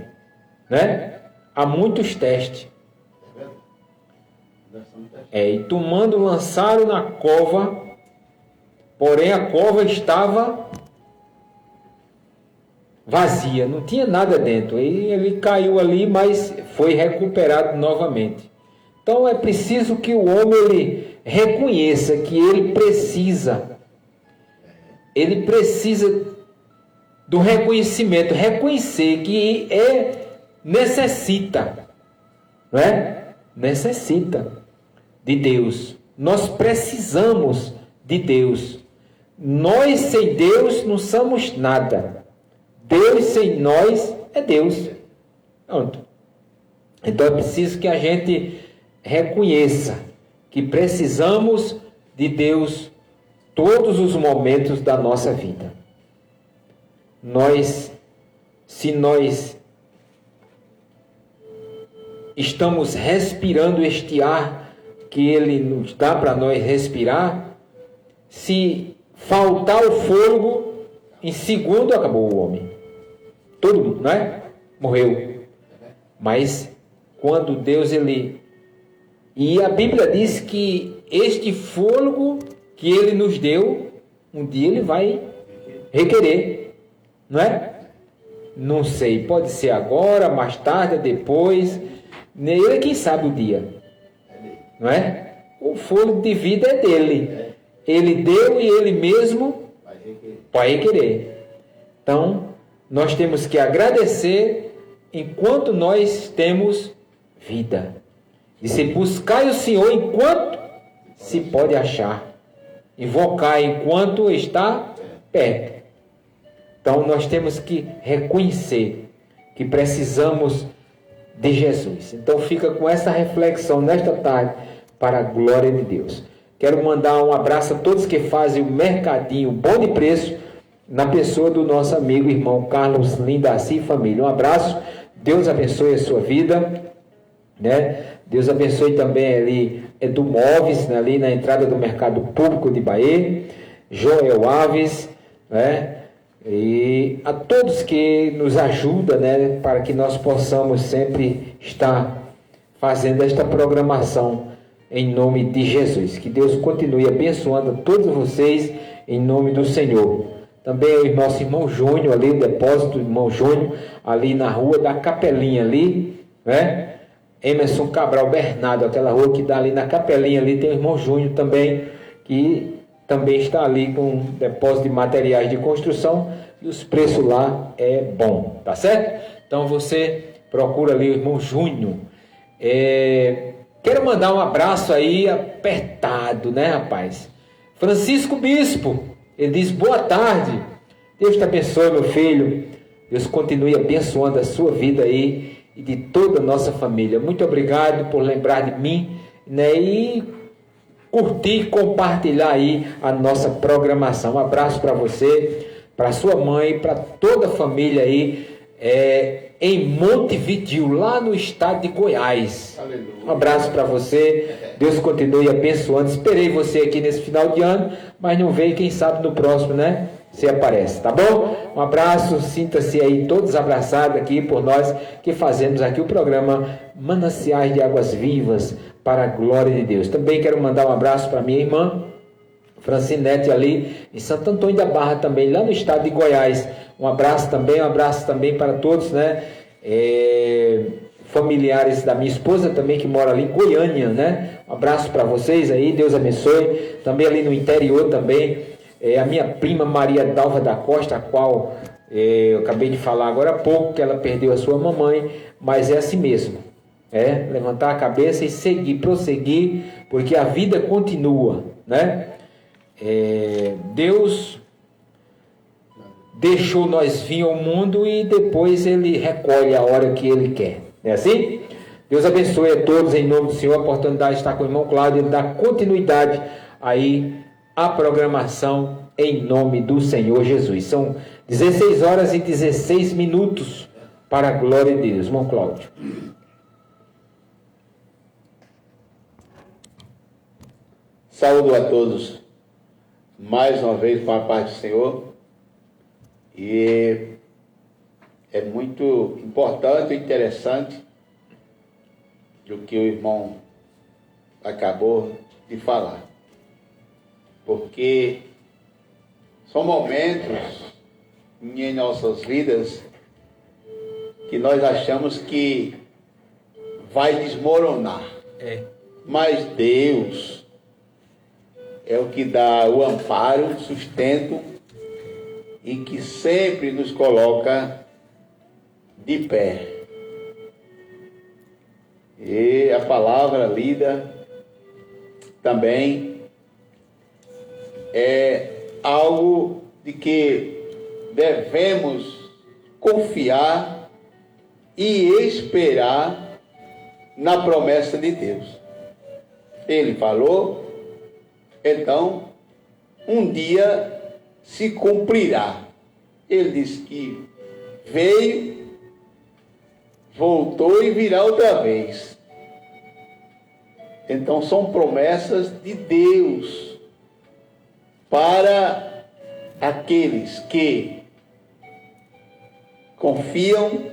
né? Há muitos testes. E tomando, lançaram na cova, porém a cova estava vazia, não tinha nada dentro. E ele caiu ali, mas foi recuperado novamente. Então é preciso que o homem ele reconheça que ele precisa do reconhecimento, reconhecer que necessita, não é? Necessita de Deus. Nós precisamos de Deus. Nós sem Deus não somos nada. Deus sem nós é Deus. Pronto. Então é preciso que a gente reconheça que precisamos de Deus todos os momentos da nossa vida. Se nós estamos respirando este ar que Ele nos dá para nós respirar, se faltar o fôlego, em segundo acabou o homem. Todo mundo, não é? Morreu. Mas quando Deus, e a Bíblia diz que este fôlego que Ele nos deu, um dia Ele vai requerer, não é? Não sei, pode ser agora, mais tarde, depois. Ele é quem sabe o dia, não é? O fôlego de vida é dele. Ele deu e Ele mesmo vai requerer. Então, nós temos que agradecer enquanto nós temos vida. E se buscar o Senhor enquanto se pode achar. Invocar enquanto está perto. Então, nós temos que reconhecer que precisamos de Jesus. Então, fica com essa reflexão nesta tarde para a glória de Deus. Quero mandar um abraço a todos que fazem o mercadinho bom de preço, na pessoa do nosso amigo irmão Carlos Lindaci e família. Um abraço, Deus abençoe a sua vida, né? Deus abençoe também ali Edu Móveis, né? Ali na entrada do Mercado Público de Bahia, Joel Alves, né? E a todos que nos ajudam, né? Para que nós possamos sempre estar fazendo esta programação em nome de Jesus. Que Deus continue abençoando a todos vocês em nome do Senhor. Também o nosso irmão Júnior ali, o depósito do irmão Júnior, ali na rua da Capelinha ali, né? Emerson Cabral Bernardo, aquela rua que dá ali na Capelinha ali, tem o irmão Júnior também, que também está ali com depósito de materiais de construção, e os preços lá é bom, tá certo? Então você procura ali o irmão Júnior. Quero mandar um abraço aí apertado, né, rapaz? Francisco Bispo, ele diz: boa tarde, Deus te abençoe, meu filho, Deus continue abençoando a sua vida aí, e de toda a nossa família. Muito obrigado por lembrar de mim, né? E curtir, compartilhar aí a nossa programação. Um abraço para você, para sua mãe, para toda a família aí em Montevidéu, lá no estado de Goiás. Aleluia. Um abraço para você. Deus continue abençoando. Esperei você aqui nesse final de ano, mas não veio, quem sabe no próximo, né? Você aparece, tá bom? Um abraço, sinta-se aí todos abraçados aqui por nós que fazemos aqui o programa Mananciais de Águas Vivas para a glória de Deus. Também quero mandar um abraço para minha irmã Francinete ali em Santo Antônio da Barra também, lá no estado de Goiás. Um abraço também para todos, né? Familiares da minha esposa também que mora ali em Goiânia, né? Um abraço para vocês aí, Deus abençoe. Também ali no interior também. A minha prima Maria Dalva da Costa, a qual eu acabei de falar agora há pouco, que ela perdeu a sua mamãe, mas é assim mesmo, levantar a cabeça e seguir, prosseguir, porque a vida continua, né? Deus deixou nós vir ao mundo e depois Ele recolhe a hora que Ele quer, é assim? Deus abençoe a todos em nome do Senhor. A oportunidade de estar com o irmão Cláudio, ele dá continuidade aí a programação em nome do Senhor Jesus. São 16 horas e 16 minutos para a glória de Deus. Irmão Cláudio. Saúdo a todos mais uma vez com a paz do Senhor. E é muito importante e interessante o que o irmão acabou de falar. Porque são momentos em nossas vidas que nós achamos que vai desmoronar. Mas Deus é o que dá o amparo, o sustento e que sempre nos coloca de pé. E a palavra lida também é algo de que devemos confiar e esperar na promessa de Deus. Ele falou, então um dia se cumprirá. Ele disse que veio, voltou e virá outra vez. Então são promessas de Deus para aqueles que confiam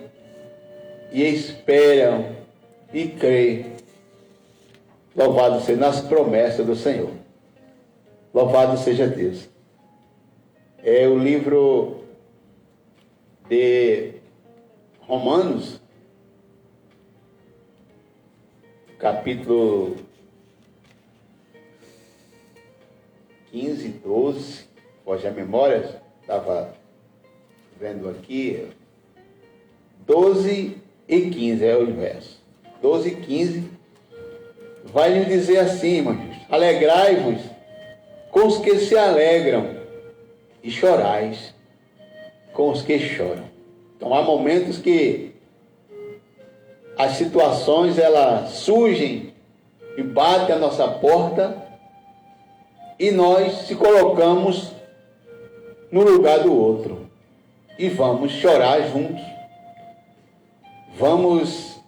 e esperam e creem. Louvado seja nas promessas do Senhor. Louvado seja Deus. É o livro de Romanos, capítulo 15, 12, foge a memória, estava vendo aqui, 12 e 15 é o verso. 12 e 15 vai nos dizer assim, irmãos: alegrai-vos com os que se alegram e chorais com os que choram. Então há momentos que as situações elas surgem e batem a nossa porta e nós se colocamos no lugar do outro e vamos chorar juntos, vamos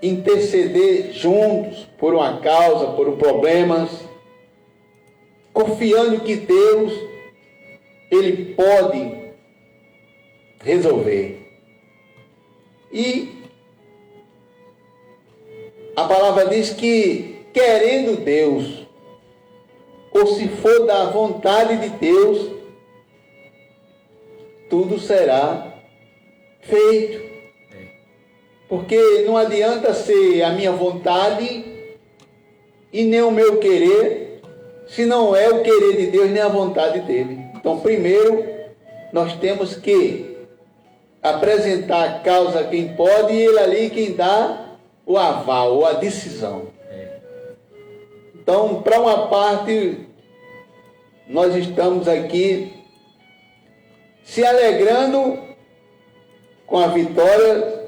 interceder juntos por uma causa, por um problema, confiando que Deus Ele pode resolver. E a palavra diz que, querendo Deus, ou se for da vontade de Deus, tudo será feito. Porque não adianta ser a minha vontade e nem o meu querer, se não é o querer de Deus nem a vontade dele. Então, primeiro, nós temos que apresentar a causa a quem pode e ele ali quem dá o aval ou a decisão. Então, para uma parte, nós estamos aqui se alegrando com a vitória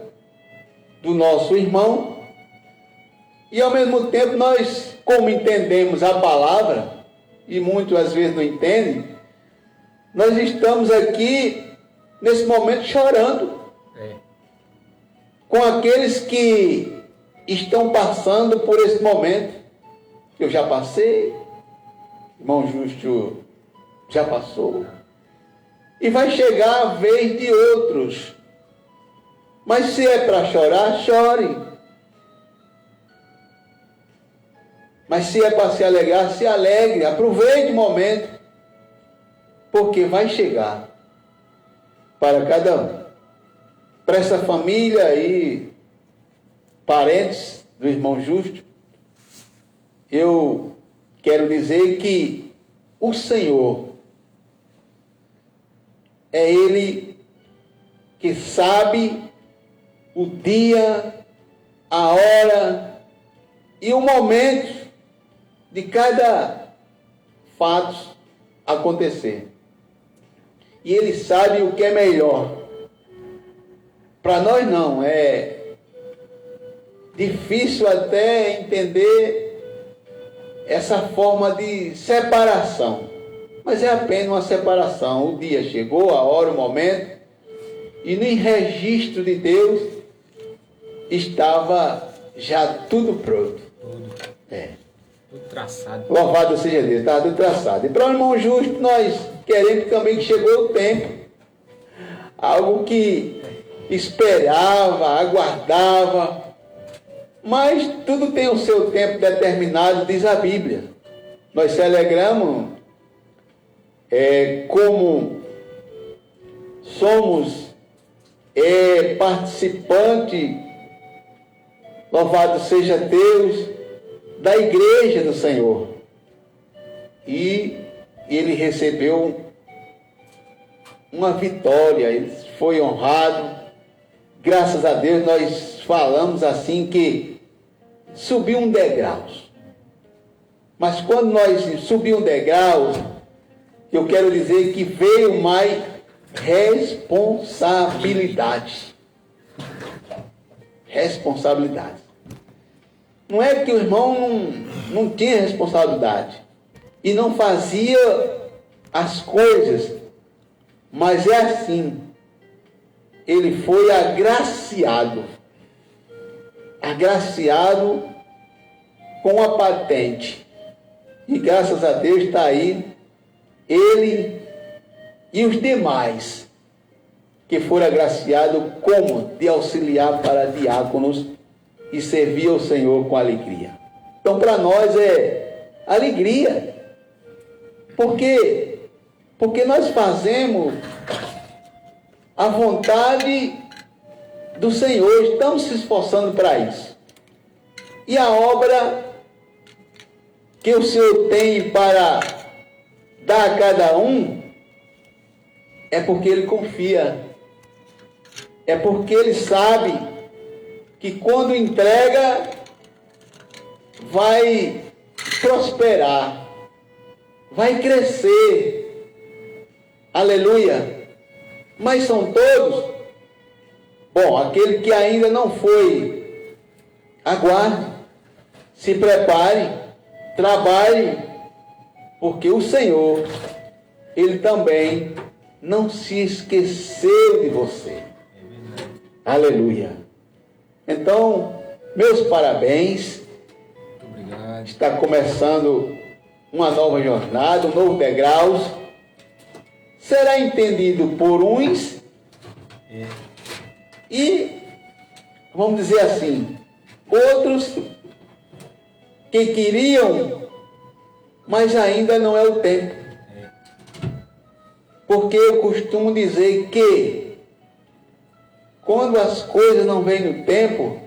do nosso irmão. E ao mesmo tempo nós, como entendemos a palavra, e muitos às vezes não entendem, nós estamos aqui nesse momento chorando com aqueles que estão passando por esse momento. Eu já passei, irmão Justo já passou, e vai chegar a vez de outros. Mas se é para chorar, chore. Mas se é para se alegrar, se alegre, aproveite o momento, porque vai chegar para cada um. Para essa família aí, parentes do irmão Justo, eu quero dizer que o Senhor é Ele que sabe o dia, a hora e o momento de cada fato acontecer. E Ele sabe o que é melhor. Para nós não, é difícil até entender essa forma de separação. Mas é apenas uma separação. O dia chegou, a hora, o momento, e no registro de Deus estava já tudo pronto. Tudo traçado. Louvado seja Deus, estava tudo traçado. E para o irmão Justo, nós queremos também que chegou o tempo. Algo que esperava, aguardava. Mas tudo tem o seu tempo determinado, diz a Bíblia. Nós se alegramos como somos participante, louvado seja Deus, da igreja do Senhor. E ele recebeu uma vitória, ele foi honrado. Graças a Deus nós falamos assim que subiu um degrau. Mas quando nós subimos um degrau, eu quero dizer que veio mais responsabilidade. Responsabilidade. Não é que o irmão não tinha responsabilidade e não fazia as coisas, mas é assim. Ele foi agraciado. Agraciado com a patente. E graças a Deus está aí ele e os demais que foram agraciados como de auxiliar para diáconos e servir ao Senhor com alegria. Então para nós é alegria. Porque nós fazemos a vontade do Senhor, estamos se esforçando para isso. E a obra que o Senhor tem para dar a cada um é porque Ele confia. É porque Ele sabe que quando entrega, vai prosperar, vai crescer. Aleluia! Mas são todos? Bom, aquele que ainda não foi, aguarde, se prepare, trabalhe, porque o Senhor, Ele também não se esqueceu de você. Aleluia. Então, meus parabéns. Muito obrigado. Está começando uma nova jornada, um novo degrau. Será entendido por uns e, vamos dizer assim, outros que queriam, mas ainda não é o tempo. Porque eu costumo dizer que quando as coisas não vêm no tempo,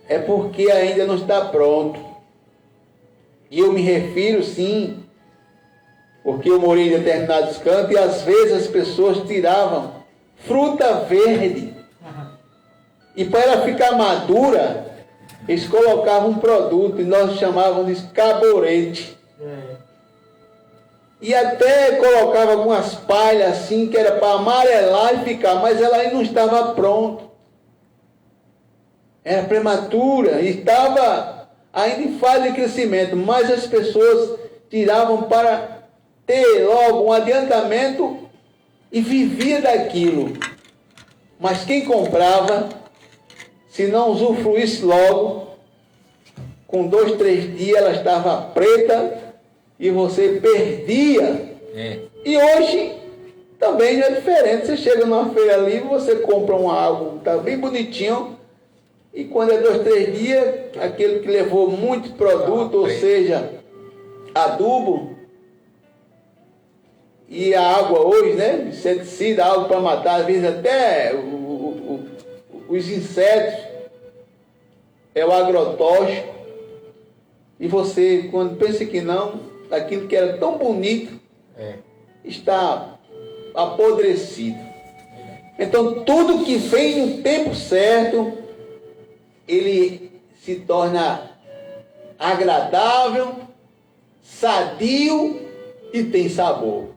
é porque ainda não está pronto. E eu me refiro, sim, porque eu morei em determinados campos e às vezes as pessoas tiravam fruta verde. E para ela ficar madura, eles colocavam um produto e nós chamávamos de caborete. E até colocava algumas palhas assim, que era para amarelar e ficar, mas ela ainda não estava pronta. era prematura, estava ainda em fase de crescimento, mas as pessoas tiravam para ter logo um adiantamento e vivia daquilo. Mas quem comprava, se não usufruísse logo, com 2, 3 dias ela estava preta e você perdia. E hoje também não é diferente. Você chega numa feira livre, você compra algo, está bem bonitinho, e quando é 2, 3 dias, aquele que levou muito produto, ou seja, adubo, e a água hoje, né? Inseticida, algo para matar, às vezes até os insetos, é o agrotóxico. E você, quando pensa que não, aquilo que era tão bonito, está apodrecido. Então, tudo que vem no tempo certo, ele se torna agradável, sadio e tem sabor.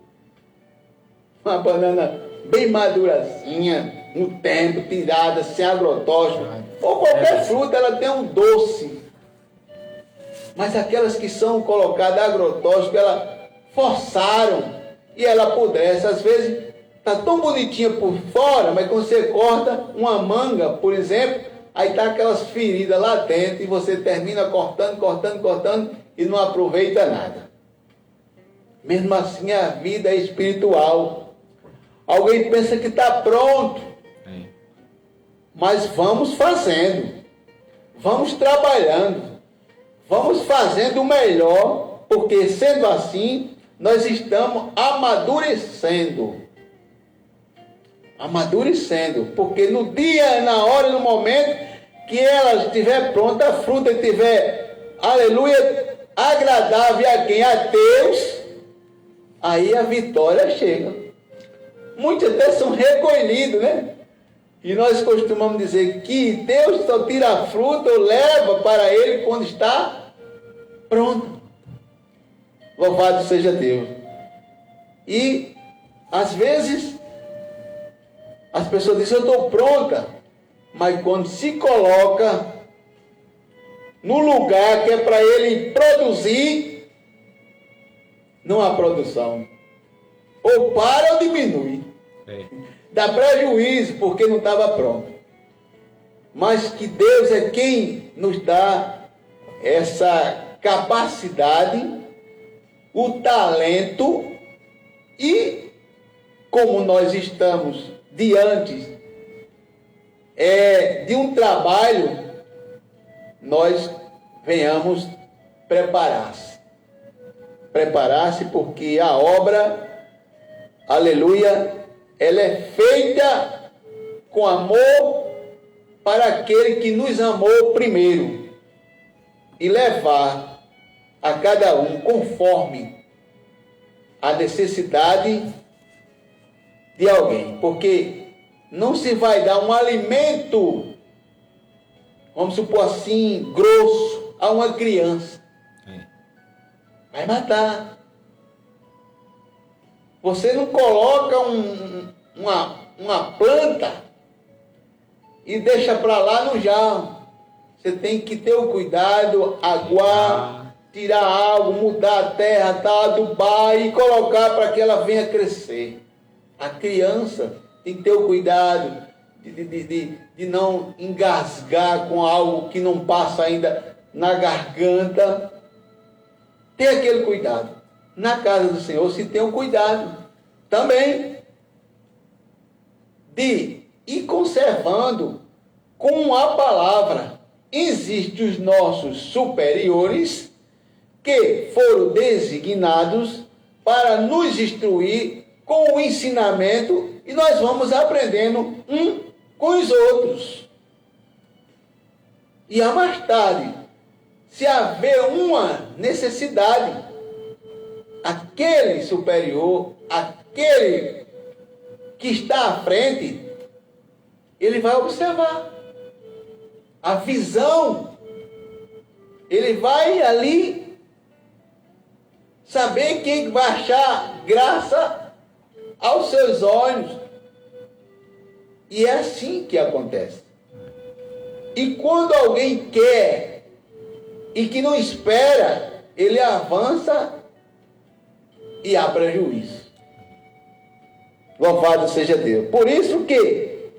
Uma banana bem madurazinha, no tempo, tirada, sem agrotóxico, ou qualquer fruta, ela tem um doce. Mas aquelas que são colocadas agrotóxico, elas forçaram e ela apodrece. Às vezes está tão bonitinha por fora, mas quando você corta uma manga, por exemplo, aí está aquelas feridas lá dentro e você termina cortando e não aproveita nada. Mesmo assim a vida é espiritual. Alguém pensa que está pronto, mas vamos fazendo, vamos trabalhando, vamos fazendo o melhor, porque sendo assim, nós estamos amadurecendo, porque no dia, na hora, no momento que ela estiver pronta, a fruta estiver, aleluia, agradável a quem? A Deus, aí a vitória chega. Muitos até são recolhidos, né? E nós costumamos dizer que Deus só tira a fruta ou leva para Ele quando está pronto. Louvado seja Deus. E, às vezes, as pessoas dizem, eu estou pronta. Mas quando se coloca no lugar que é para Ele produzir, não há produção. Ou para ou diminui. Dá prejuízo porque não estava pronto. Mas que Deus é quem nos dá essa capacidade, o talento, e como nós estamos diante de um trabalho, nós venhamos preparar-se. Preparar-se porque a obra, aleluia, ela é feita com amor para aquele que nos amou primeiro e levar a cada um conforme a necessidade de alguém, porque não se vai dar um alimento, vamos supor assim, grosso a uma criança, vai matar. Você não coloca uma planta e deixa para lá no jarro. Você tem que ter o cuidado, aguar, tirar algo, mudar a terra, adubar e colocar para que ela venha crescer. A criança tem que ter o cuidado de não engasgar com algo que não passa ainda na garganta. Tem aquele cuidado. Na casa do Senhor se tem um cuidado também de ir conservando com a palavra. Existem os nossos superiores que foram designados para nos instruir com o ensinamento e nós vamos aprendendo um com os outros. E a mais tarde, se haver uma necessidade, aquele superior, aquele que está à frente, ele vai observar a visão, ele vai ali saber quem vai achar graça aos seus olhos. E é assim que acontece. E quando alguém quer e que não espera, ele avança e há prejuízo. Louvado seja Deus. Por isso que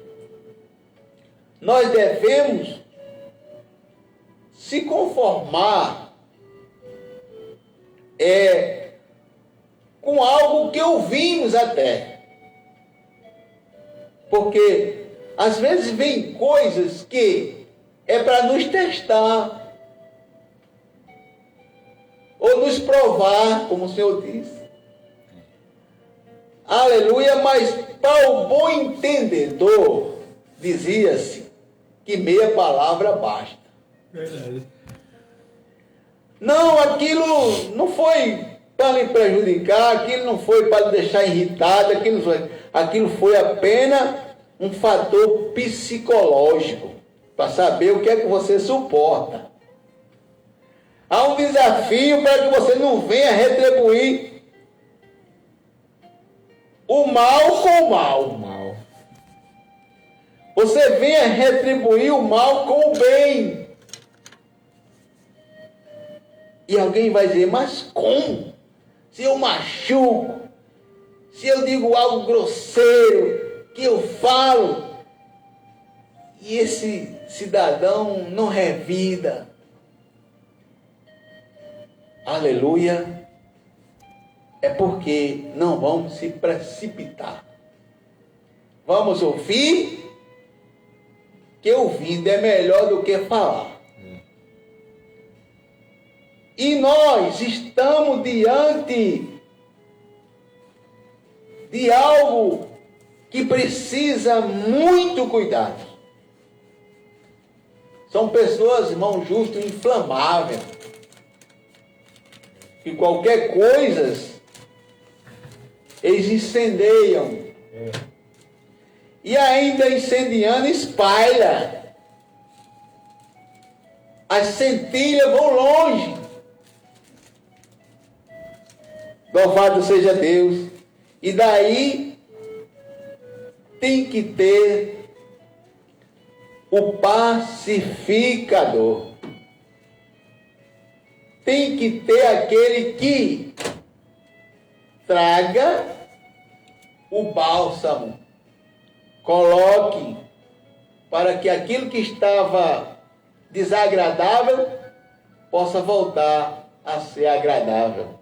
nós devemos se conformar com algo que ouvimos até. Porque às vezes vem coisas que é para nos testar ou nos provar, como o Senhor diz. Aleluia, mas para o bom entendedor, dizia-se que meia palavra basta. Verdade. Não, aquilo não foi para lhe prejudicar, aquilo não foi para lhe deixar irritado, aquilo foi apenas um fator psicológico, para saber o que é que você suporta. Há um desafio para que você não venha retribuir o mal com o mal. Você venha retribuir o mal com o bem. E alguém vai dizer, mas como? Se eu machuco, se eu digo algo grosseiro, que eu falo, e esse cidadão não revida. Aleluia. É porque não vamos se precipitar. Vamos ouvir, que ouvindo é melhor do que falar. E nós estamos diante de algo que precisa muito cuidado. São pessoas, irmão justo, inflamáveis. Que qualquer coisa, eles incendeiam. E ainda incendiando, espalha. As centelhas vão longe. Louvado seja Deus. E daí tem que ter o pacificador. Tem que ter aquele que traga o bálsamo. Coloque para que aquilo que estava desagradável possa voltar a ser agradável.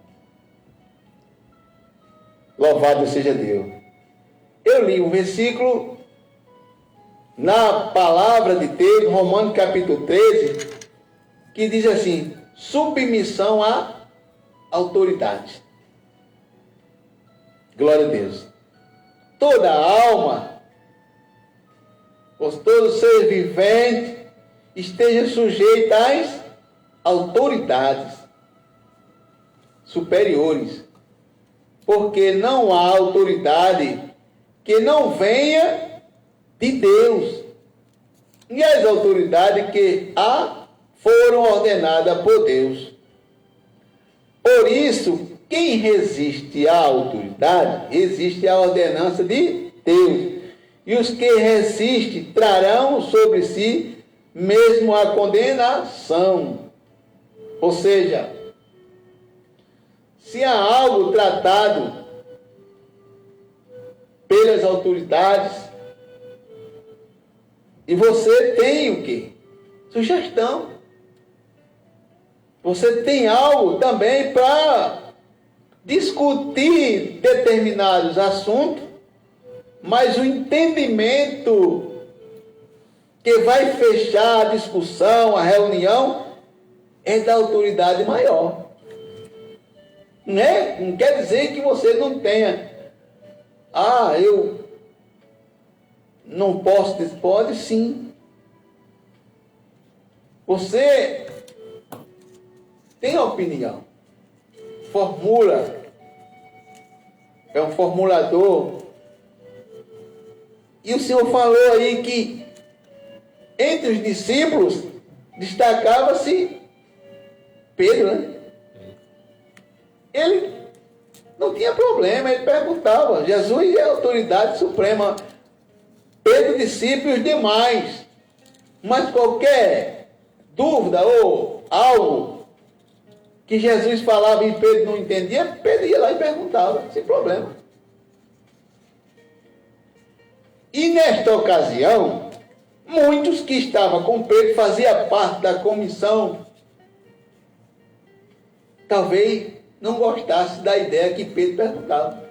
Louvado seja Deus. Eu li um versículo na palavra de Deus, Romanos capítulo 13, que diz assim: submissão à autoridade. Glória a Deus. Toda alma, todo ser vivente, esteja sujeito às autoridades superiores. Porque não há autoridade que não venha de Deus. E as autoridades que há foram ordenadas por Deus. Por isso, quem resiste à autoridade, resiste à ordenança de Deus. E os que resistem trarão sobre si mesmo a condenação. Ou seja, se há algo tratado pelas autoridades, e você tem o quê? Sugestão. Você tem algo também para discutir determinados assuntos, mas o entendimento que vai fechar a discussão, a reunião, é da autoridade maior. Né? Não quer dizer que você não tenha. Eu não posso. Pode sim. Você tem opinião. Formula. É um formulador. E o Senhor falou aí que entre os discípulos destacava-se Pedro, né? Ele não tinha problema, ele perguntava. Jesus é a autoridade suprema. Pedro, discípulo e os demais. Mas qualquer dúvida ou algo que Jesus falava e Pedro não entendia, Pedro ia lá e perguntava, sem problema. E nesta ocasião, muitos que estavam com Pedro, faziam parte da comissão, talvez não gostassem da ideia que Pedro perguntava.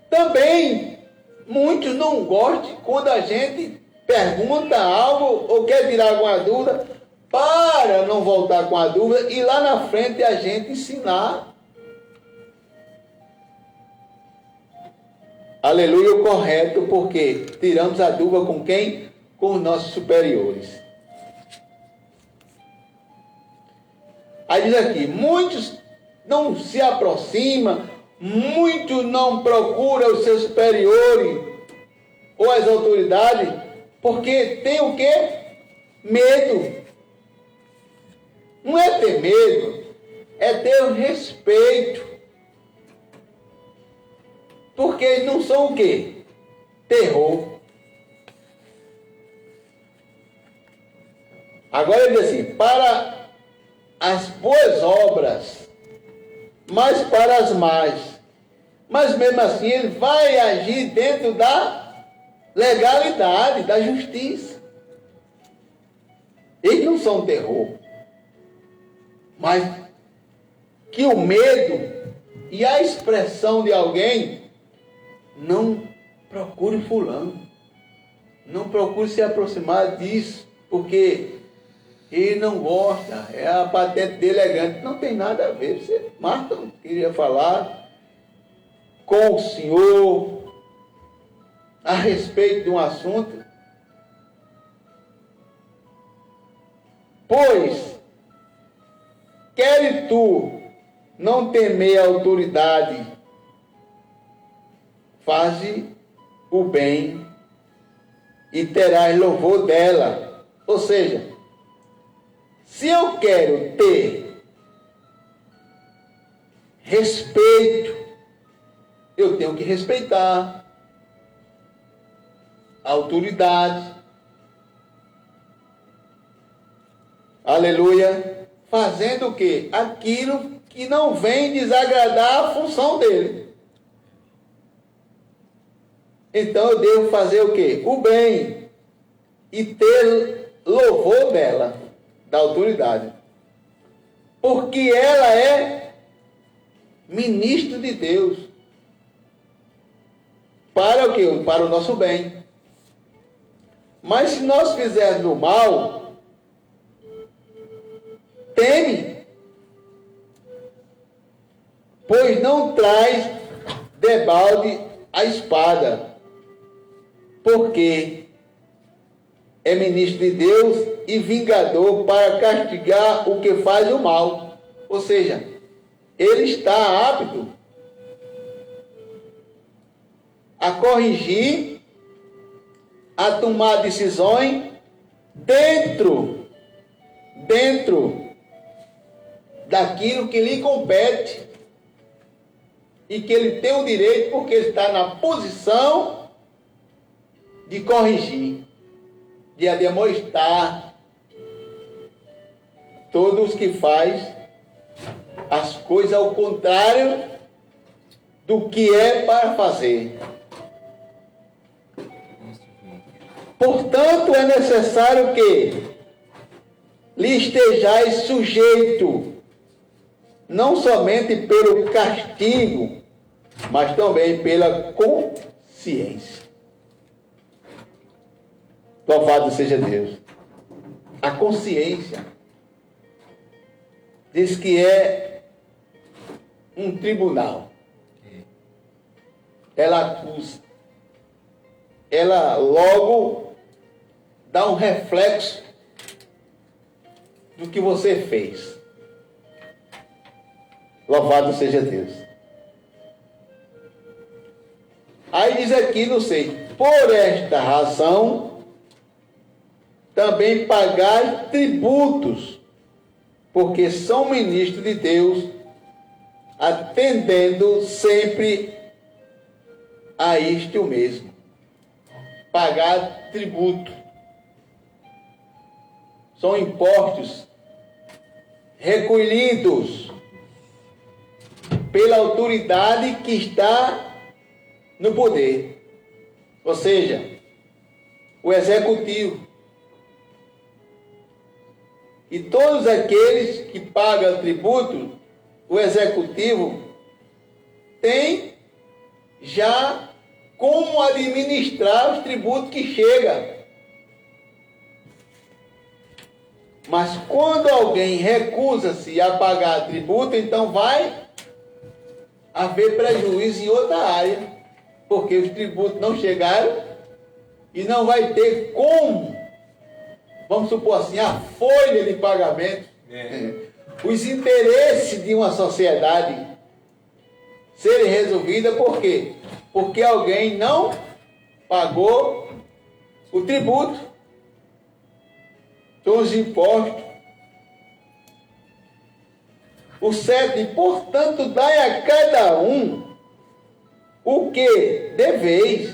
Também, muitos não gostam quando a gente pergunta algo ou quer tirar alguma dúvida, para não voltar com a dúvida e lá na frente a gente ensinar. Aleluia, o correto, porque tiramos a dúvida com quem? Com os nossos superiores. Aí diz aqui, muitos não se aproximam, muitos não procuram os seus superiores ou as autoridades, porque tem o quê? Medo. Não é ter medo, é ter o respeito. Porque eles não são o quê? Terror. Agora ele diz assim, para as boas obras, mas para as más. Mas mesmo assim ele vai agir dentro da legalidade, da justiça. Eles não são terror. Mas que o medo e a expressão de alguém, não procure fulano, não procure se aproximar disso, porque ele não gosta, é a patente dele é grande. Não tem nada a ver. Você, Marta, queria falar com o senhor a respeito de um assunto, pois queres tu não temer a autoridade, faze o bem e terás louvor dela. Ou seja, se eu quero ter respeito, eu tenho que respeitar a autoridade. Aleluia. Fazendo o quê? Aquilo que não vem desagradar a função dele. Então eu devo fazer o quê? O bem. E ter louvor dela, da autoridade. Porque ela é ministro de Deus. Para o quê? Para o nosso bem. Mas se nós fizermos o mal, teme, pois não traz debalde a espada, porque é ministro de Deus e vingador para castigar o que faz o mal. Ou seja, ele está apto a corrigir, a tomar decisões dentro daquilo que lhe compete e que ele tem o direito, porque ele está na posição de corrigir, de ademoestar todos que faz as coisas ao contrário do que é para fazer. Portanto, é necessário que lhe estejais sujeito, não somente pelo castigo, mas também pela consciência. Louvado seja Deus. A consciência diz que é um tribunal. Ela acusa. Ela logo dá um reflexo do que você fez. Louvado seja Deus. Aí diz aqui, não sei, por esta razão, também pagai tributos, porque são ministros de Deus, atendendo sempre a isto mesmo. pagar tributo. São impostos recolhidos pela autoridade que está no poder, ou seja, o executivo. E todos aqueles que pagam tributo, o executivo tem já como administrar os tributos que chegam. Mas quando alguém recusa-se a pagar tributo, então vai haver prejuízo em outra área, porque os tributos não chegaram e não vai ter como, vamos supor assim, a folha de pagamento, os interesses de uma sociedade serem resolvidos. Por quê? Porque alguém não pagou o tributo, são os impostos. O 7, portanto, dai a cada um o que deveis.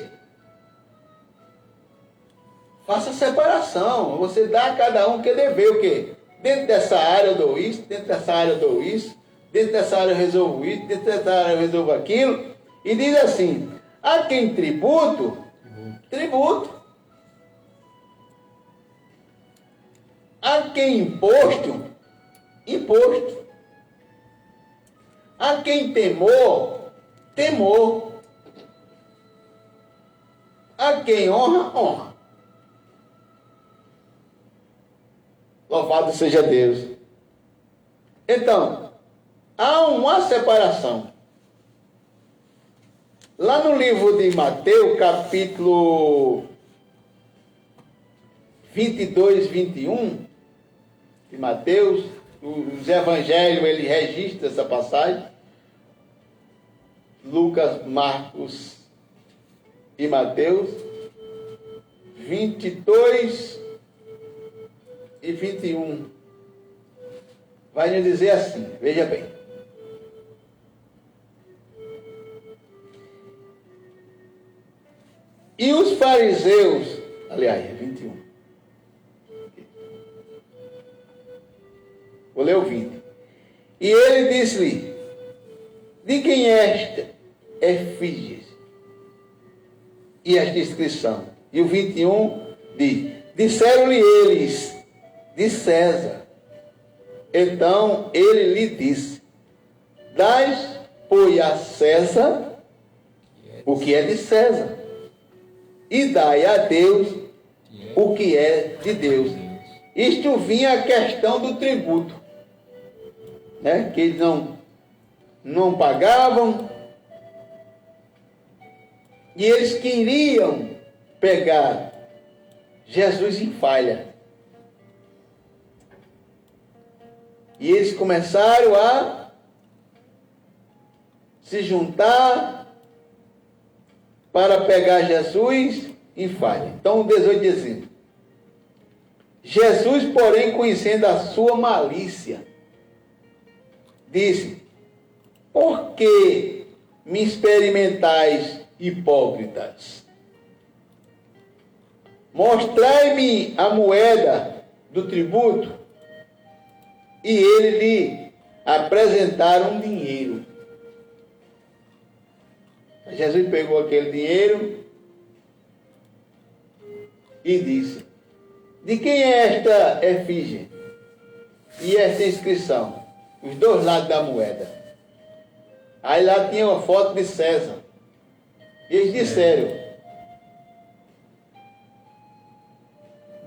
Faça separação. Você dá a cada um o que dever. O quê? Dentro dessa área eu dou isso, dentro dessa área eu dou isso, dentro dessa área eu resolvo isso, dentro dessa área eu resolvo aquilo. E diz assim: a quem tributo, tributo. A quem imposto, imposto. A quem temor, temor. A quem honra, honra. Louvado seja Deus. Então, há uma separação. Lá no livro de Mateus, capítulo 22, 21, de Mateus, os evangelhos, ele registra essa passagem. Lucas, Marcos e Mateus, 22 e 21. Vai nos dizer assim, veja bem. E os fariseus, aliás, 21. Vou ler o 20. E ele disse-lhe: de quem é esta efígie e esta inscrição? E o 21 diz: disseram-lhe eles: de César. Então ele lhe disse: dai, pois, a César o que é de César, e dai a Deus o que é de Deus. Isto vinha a questão do tributo, né? Que eles não pagavam, e eles queriam pegar Jesus em falha. E eles começaram a se juntar para pegar Jesus em falha. Então o 18 diz assim: Jesus, porém, conhecendo a sua malícia, disse: por que me experimentais, hipócritas? Mostrai-me a moeda do tributo. E ele lhe apresentaram um dinheiro. Jesus pegou aquele dinheiro e disse: de quem é esta efígie e esta inscrição? Os dois lados da moeda. Aí lá tinha uma foto de César. E eles disseram: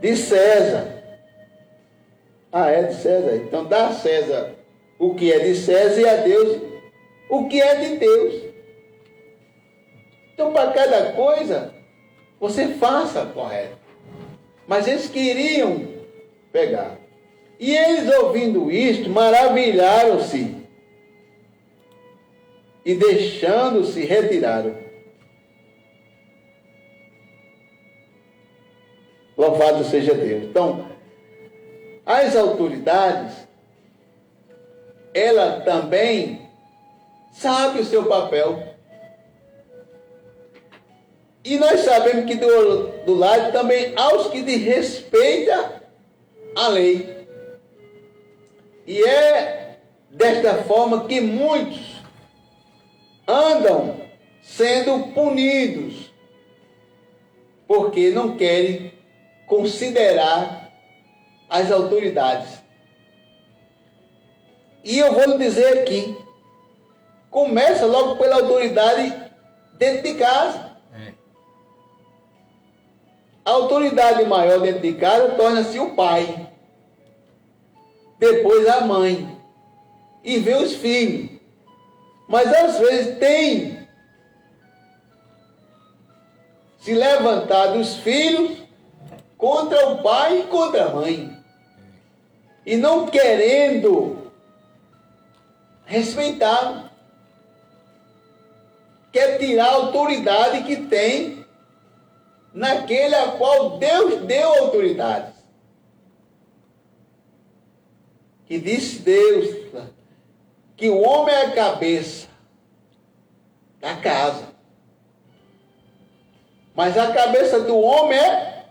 de César. Ah, é de César. Então dá a César o que é de César e a Deus o que é de Deus. Então, para cada coisa, você faça correto. Mas eles queriam pegar. E eles, ouvindo isto, maravilharam-se e, deixando-se, retiraram. Louvado seja Deus. Então, as autoridades, ela também sabe o seu papel. E nós sabemos que do lado também há os que desrespeitam a lei. E é desta forma que muitos andam sendo punidos, porque não querem considerar as autoridades. E eu vou lhe dizer aqui, começa logo pela autoridade dentro de casa. A autoridade maior dentro de casa torna-se o pai, depois a mãe, e vem os filhos. Mas às vezes tem se levantado os filhos contra o pai e contra a mãe, e não querendo respeitar, quer tirar a autoridade que tem naquele a qual Deus deu autoridade. Que disse Deus que o homem é a cabeça da casa, mas a cabeça do homem é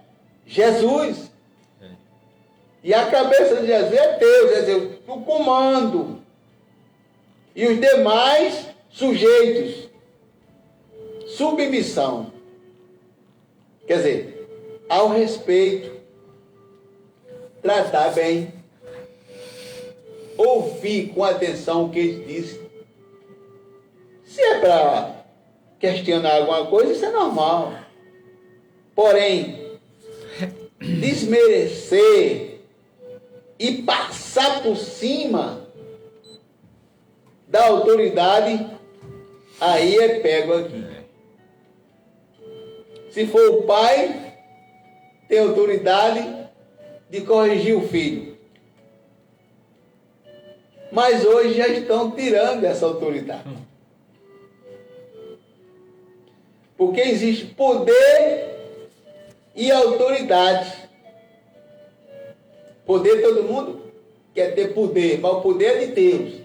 Jesus. E a cabeça de Jesus é Deus, o comando. E os demais sujeitos, submissão. Quer dizer, ao respeito, tratar bem, ouvir com atenção o que ele disse. Se é para questionar alguma coisa, isso é normal. Porém, desmerecer e passar por cima da autoridade, aí é pego aqui. Se for o pai, tem autoridade de corrigir o filho. Mas hoje já estão tirando essa autoridade. Porque existe poder e autoridade. Poder, todo mundo quer ter poder, mas o poder é de Deus.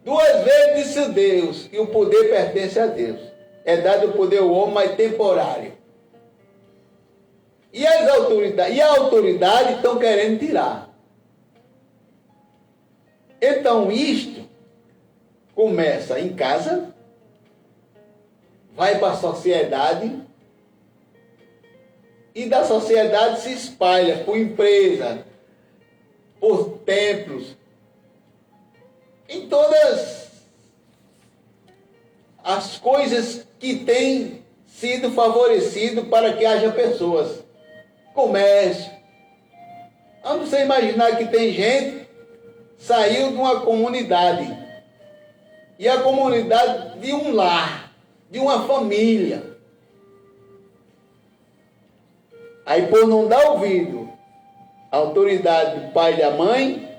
2 vezes disse Deus que o poder pertence a Deus. É dado o poder ao homem, mas temporário. E a autoridade estão querendo tirar. Então isto começa em casa, vai para a sociedade, e da sociedade se espalha por empresa, por templos, em todas as coisas que têm sido favorecido para que haja pessoas. Comércio. Vamos você imaginar que tem gente saiu de uma comunidade, e a comunidade de um lar, de uma família. Aí, por não dar ouvido à autoridade do pai e da mãe,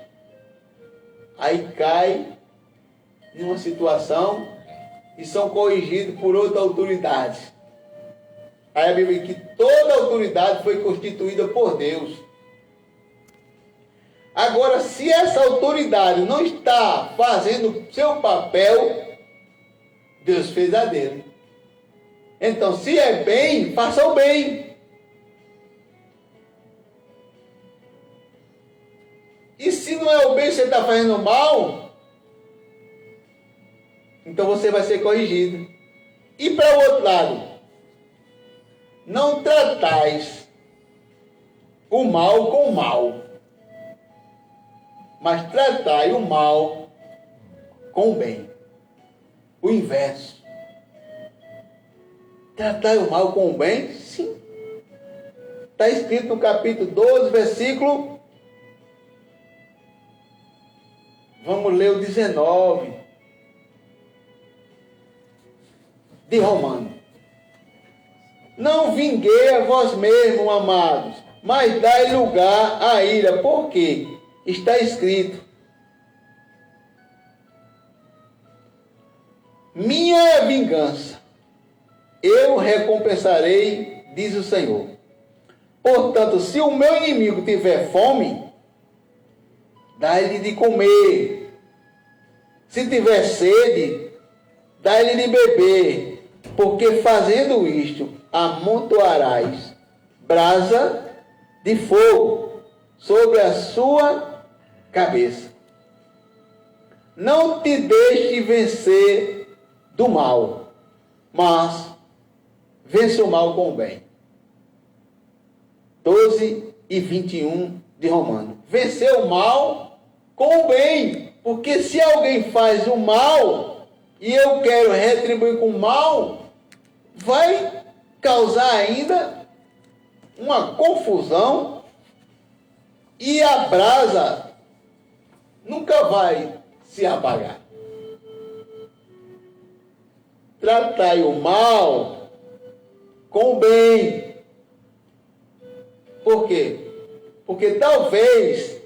aí cai numa situação e são corrigidos por outra autoridade. Aí a Bíblia diz que toda autoridade foi constituída por Deus. Agora, se essa autoridade não está fazendo seu papel, Deus fez a dele. Então, se é bem, faça o bem. E se não é o bem, você está fazendo mal, então você vai ser corrigido. E para o outro lado, não tratais o mal com o mal, mas tratai o mal com o bem. O inverso. Tratai o mal com o bem? Sim. Está escrito no capítulo 12, versículo... Vamos ler o 19 de Romanos. Não vinguei a vós mesmos, amados, mas dai lugar à ira, porque está escrito: minha é a vingança, eu recompensarei, diz o Senhor. Portanto, se o meu inimigo tiver fome, dá-lhe de comer. Se tiver sede, dá-lhe de beber. porque fazendo isto, amontoarás brasa de fogo sobre a sua cabeça. Não te deixe vencer do mal, mas vença o mal com o bem. 12 e 21 de Romanos. Vencer o mal com o bem. Porque se alguém faz o mal e eu quero retribuir com o mal, vai causar ainda uma confusão e a brasa nunca vai se apagar. Tratai o mal com o bem. Por quê? Porque talvez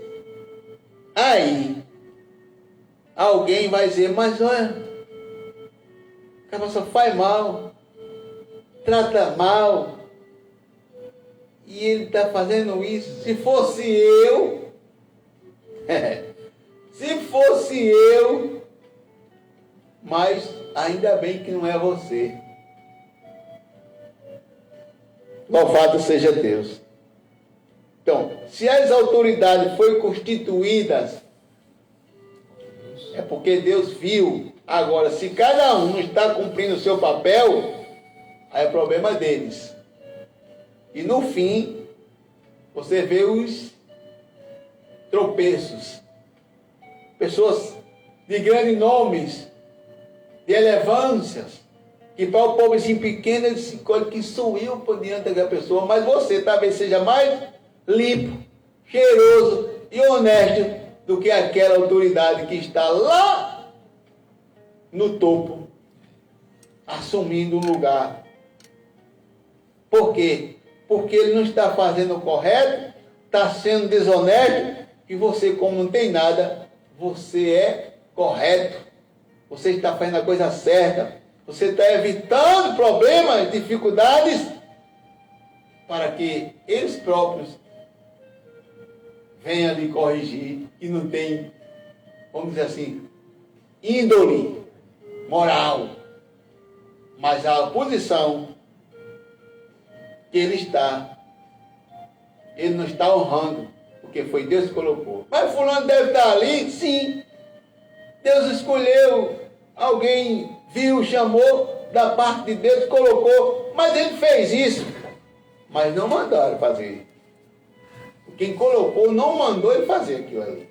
aí alguém vai dizer, mas olha, o cara só faz mal, trata mal, e ele está fazendo isso. Se fosse eu, se fosse eu, mas ainda bem que não é você. Louvado seja Deus. Então, se as autoridades foram constituídas, é porque Deus viu. Agora, se cada um está cumprindo o seu papel, aí é problema deles. E no fim, você vê os tropeços. Pessoas de grandes nomes, de relevâncias, que para o povo assim pequeno, ele se colhe que sou eu por diante daquela pessoa, mas você talvez seja mais limpo, cheiroso e honesto do que aquela autoridade que está lá no topo, assumindo um lugar. Por quê? Porque ele não está fazendo o correto, está sendo desonesto, e você, como não tem nada, você é correto. Você está fazendo a coisa certa. Você está evitando problemas, dificuldades, para que eles próprios venham lhe corrigir, e não tem, vamos dizer assim, índole, moral, mas a posição que ele não está honrando, porque foi Deus que colocou. Mas fulano deve estar ali? Sim. Deus escolheu, alguém viu, chamou da parte de Deus, colocou, mas ele fez isso. Mas não mandaram fazer. Quem colocou não mandou ele fazer aquilo ali.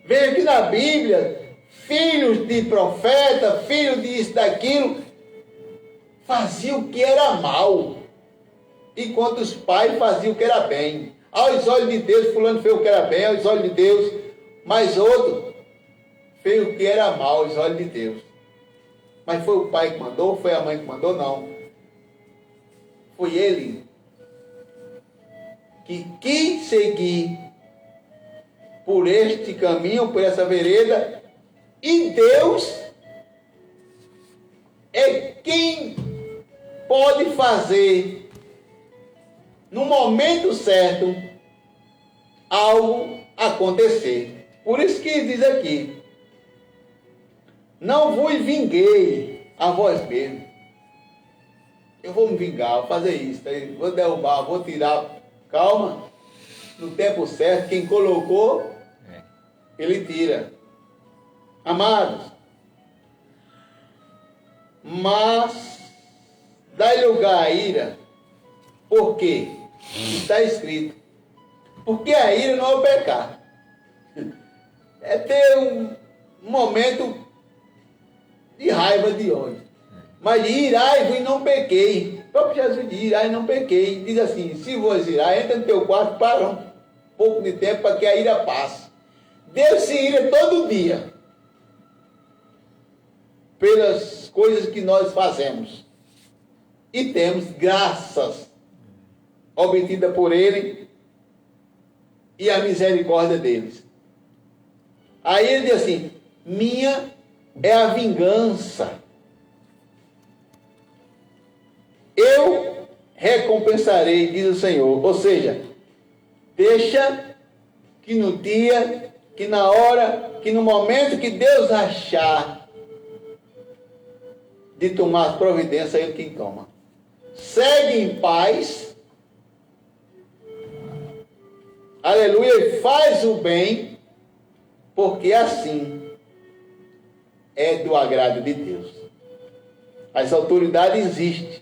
Vem aqui na Bíblia, filhos de profeta, filhos disso, daquilo, faziam o que era mal, enquanto os pais faziam o que era bem. Aos olhos de Deus, fulano fez o que era bem, aos olhos de Deus, mas outro fez o que era mal, aos olhos de Deus. Mas foi o pai que mandou, foi a mãe que mandou? Não. Foi ele que quis seguir por este caminho, por essa vereda, e Deus é quem pode fazer, no momento certo, algo acontecer. Por isso que diz aqui, não vos vinguei a vós mesmos. Eu vou me vingar, vou fazer isso, vou derrubar, vou tirar. Calma, no tempo certo, quem colocou, ele tira. Amados, mas dá lugar à ira. Por quê? Está escrito. Porque a ira não é o pecado. É ter um momento de raiva, de ódio. Mas irai-vos e não pequei. O próprio Jesus diz, irai e não pequei. Diz assim, se vos irar, entra no teu quarto, para um pouco de tempo para que a ira passe. Deus se ira todo dia pelas coisas que nós fazemos. E temos graças obtidas por Ele e a misericórdia deles. Aí ele diz assim, minha é a vingança. Eu recompensarei, diz o Senhor. Ou seja, deixa que no dia, que na hora, que no momento que Deus achar de tomar providência, é Ele quem toma. Segue em paz, aleluia, e faz o bem, porque assim é do agrado de Deus. As autoridades existem,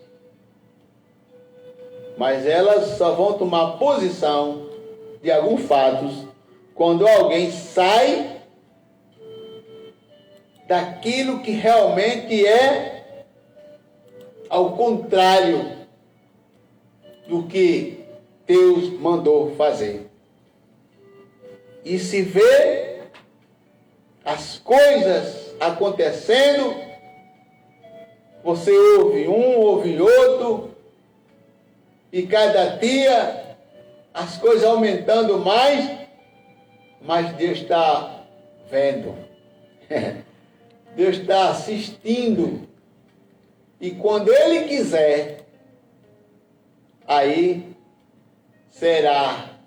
mas elas só vão tomar posição de alguns fatos quando alguém sai daquilo que realmente é ao contrário do que Deus mandou fazer. E se vê as coisas acontecendo, você ouve um, ouve outro, e cada dia as coisas aumentando mais, mas Deus está vendo. Deus está assistindo. E quando Ele quiser, aí será,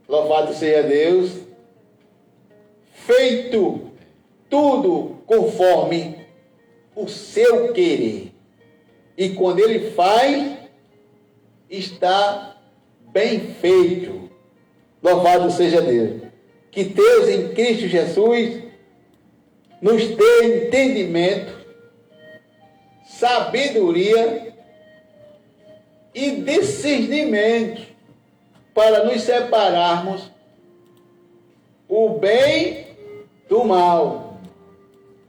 louvado seja Deus, feito tudo conforme o seu querer. E quando Ele faz, está bem feito. Louvado seja Deus. Que Deus em Cristo Jesus nos dê entendimento, sabedoria e discernimento para nos separarmos o bem do mal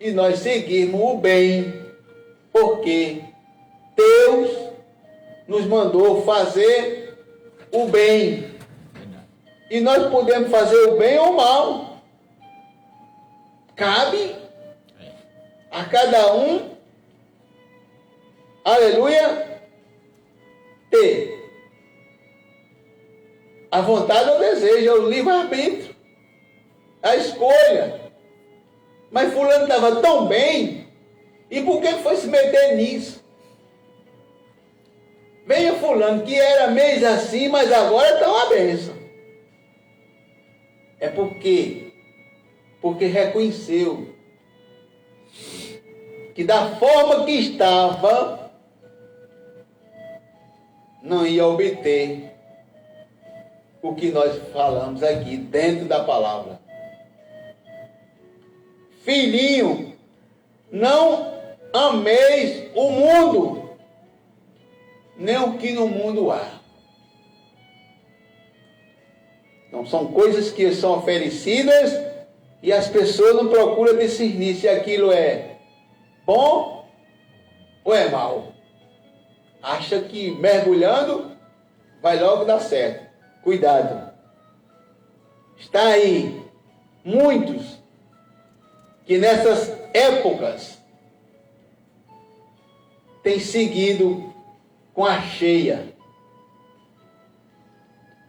e nós seguirmos o bem, porque Deus nos mandou fazer o bem. E nós podemos fazer o bem ou o mal. Cabe a cada um, aleluia, ter a vontade ou o desejo, o livre-arbítrio, a escolha. Mas fulano estava tão bem, e por que foi se meter nisso? Venha fulano, que era meio assim, mas agora está uma bênção. É porque reconheceu que da forma que estava, não ia obter o que nós falamos aqui dentro da palavra. Filhinho, não ameis o mundo, nem o que no mundo há. Então são coisas que são oferecidas e as pessoas não procuram discernir se aquilo é bom ou é mal. Acha que mergulhando vai logo dar certo. Cuidado. Está aí muitos que nessas épocas têm seguido com a cheia.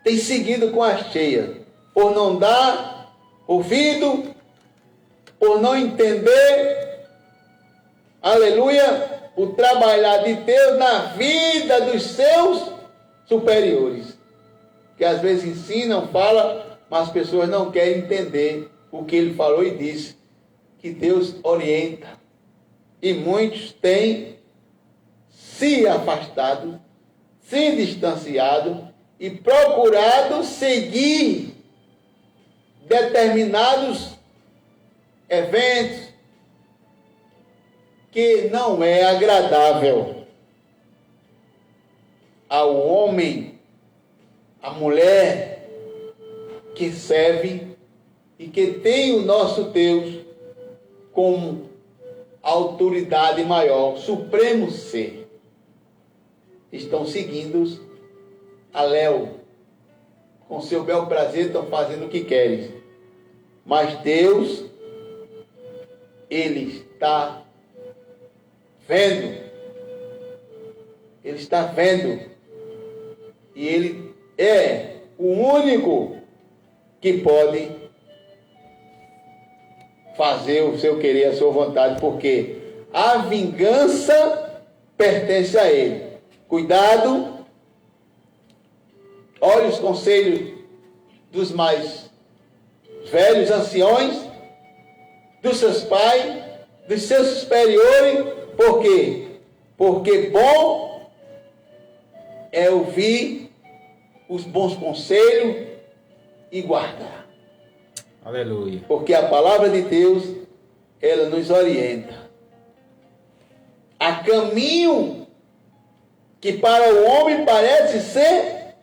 Tem seguido com a cheia, por não dar ouvido, por não entender, aleluia, o trabalhar de Deus na vida dos seus superiores, que às vezes ensinam, falam, mas as pessoas não querem entender o que ele falou e disse, que Deus orienta, e muitos têm se afastado, se distanciado, e procurado seguir determinados eventos que não é agradável ao homem, à mulher que serve e que tem o nosso Deus como autoridade maior, supremo ser. Estão seguindo a léu, com seu bel prazer, estão fazendo o que querem. Mas Deus, Ele está vendo. Ele está vendo. E Ele é o único que pode fazer o seu querer, a sua vontade, porque a vingança pertence a Ele. Cuidado. Olhe os conselhos dos mais velhos, anciões, dos seus pais, dos seus superiores, Por quê? Porque bom é ouvir os bons conselhos e guardar. Aleluia. Porque a palavra de Deus, ela nos orienta. Há caminho que para o homem parece ser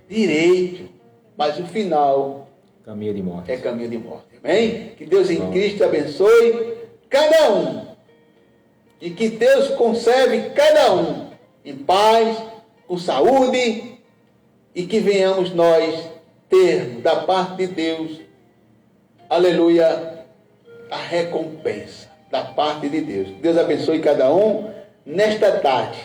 direito, mas o final caminho de morte. É caminho de morte. Amém? Que Deus em Cristo abençoe cada um. E que Deus conserve cada um em paz, com saúde, e que venhamos nós ter da parte de Deus, aleluia, a recompensa da parte de Deus. Deus abençoe cada um nesta tarde,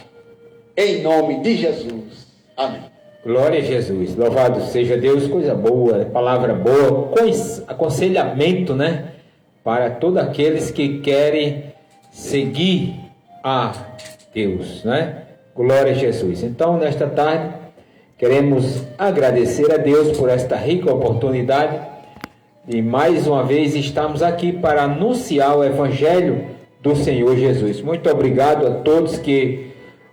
em nome de Jesus. Amém. Glória a Jesus, louvado seja Deus, coisa boa, palavra boa, aconselhamento, né? Para todos aqueles que querem seguir a Deus, né? Glória a Jesus. Então, nesta tarde, queremos agradecer a Deus por esta rica oportunidade de mais uma vez estarmos aqui para anunciar o Evangelho do Senhor Jesus. Muito obrigado a todos que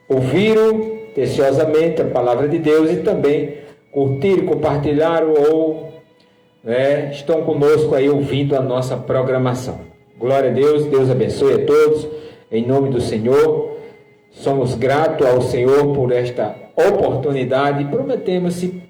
ouviram atenciosamente a palavra de Deus e também curtiram, compartilharam ou estão conosco aí ouvindo a nossa programação. Glória a Deus, Deus abençoe a todos, em nome do Senhor. Somos gratos ao Senhor por esta oportunidade e prometemos, se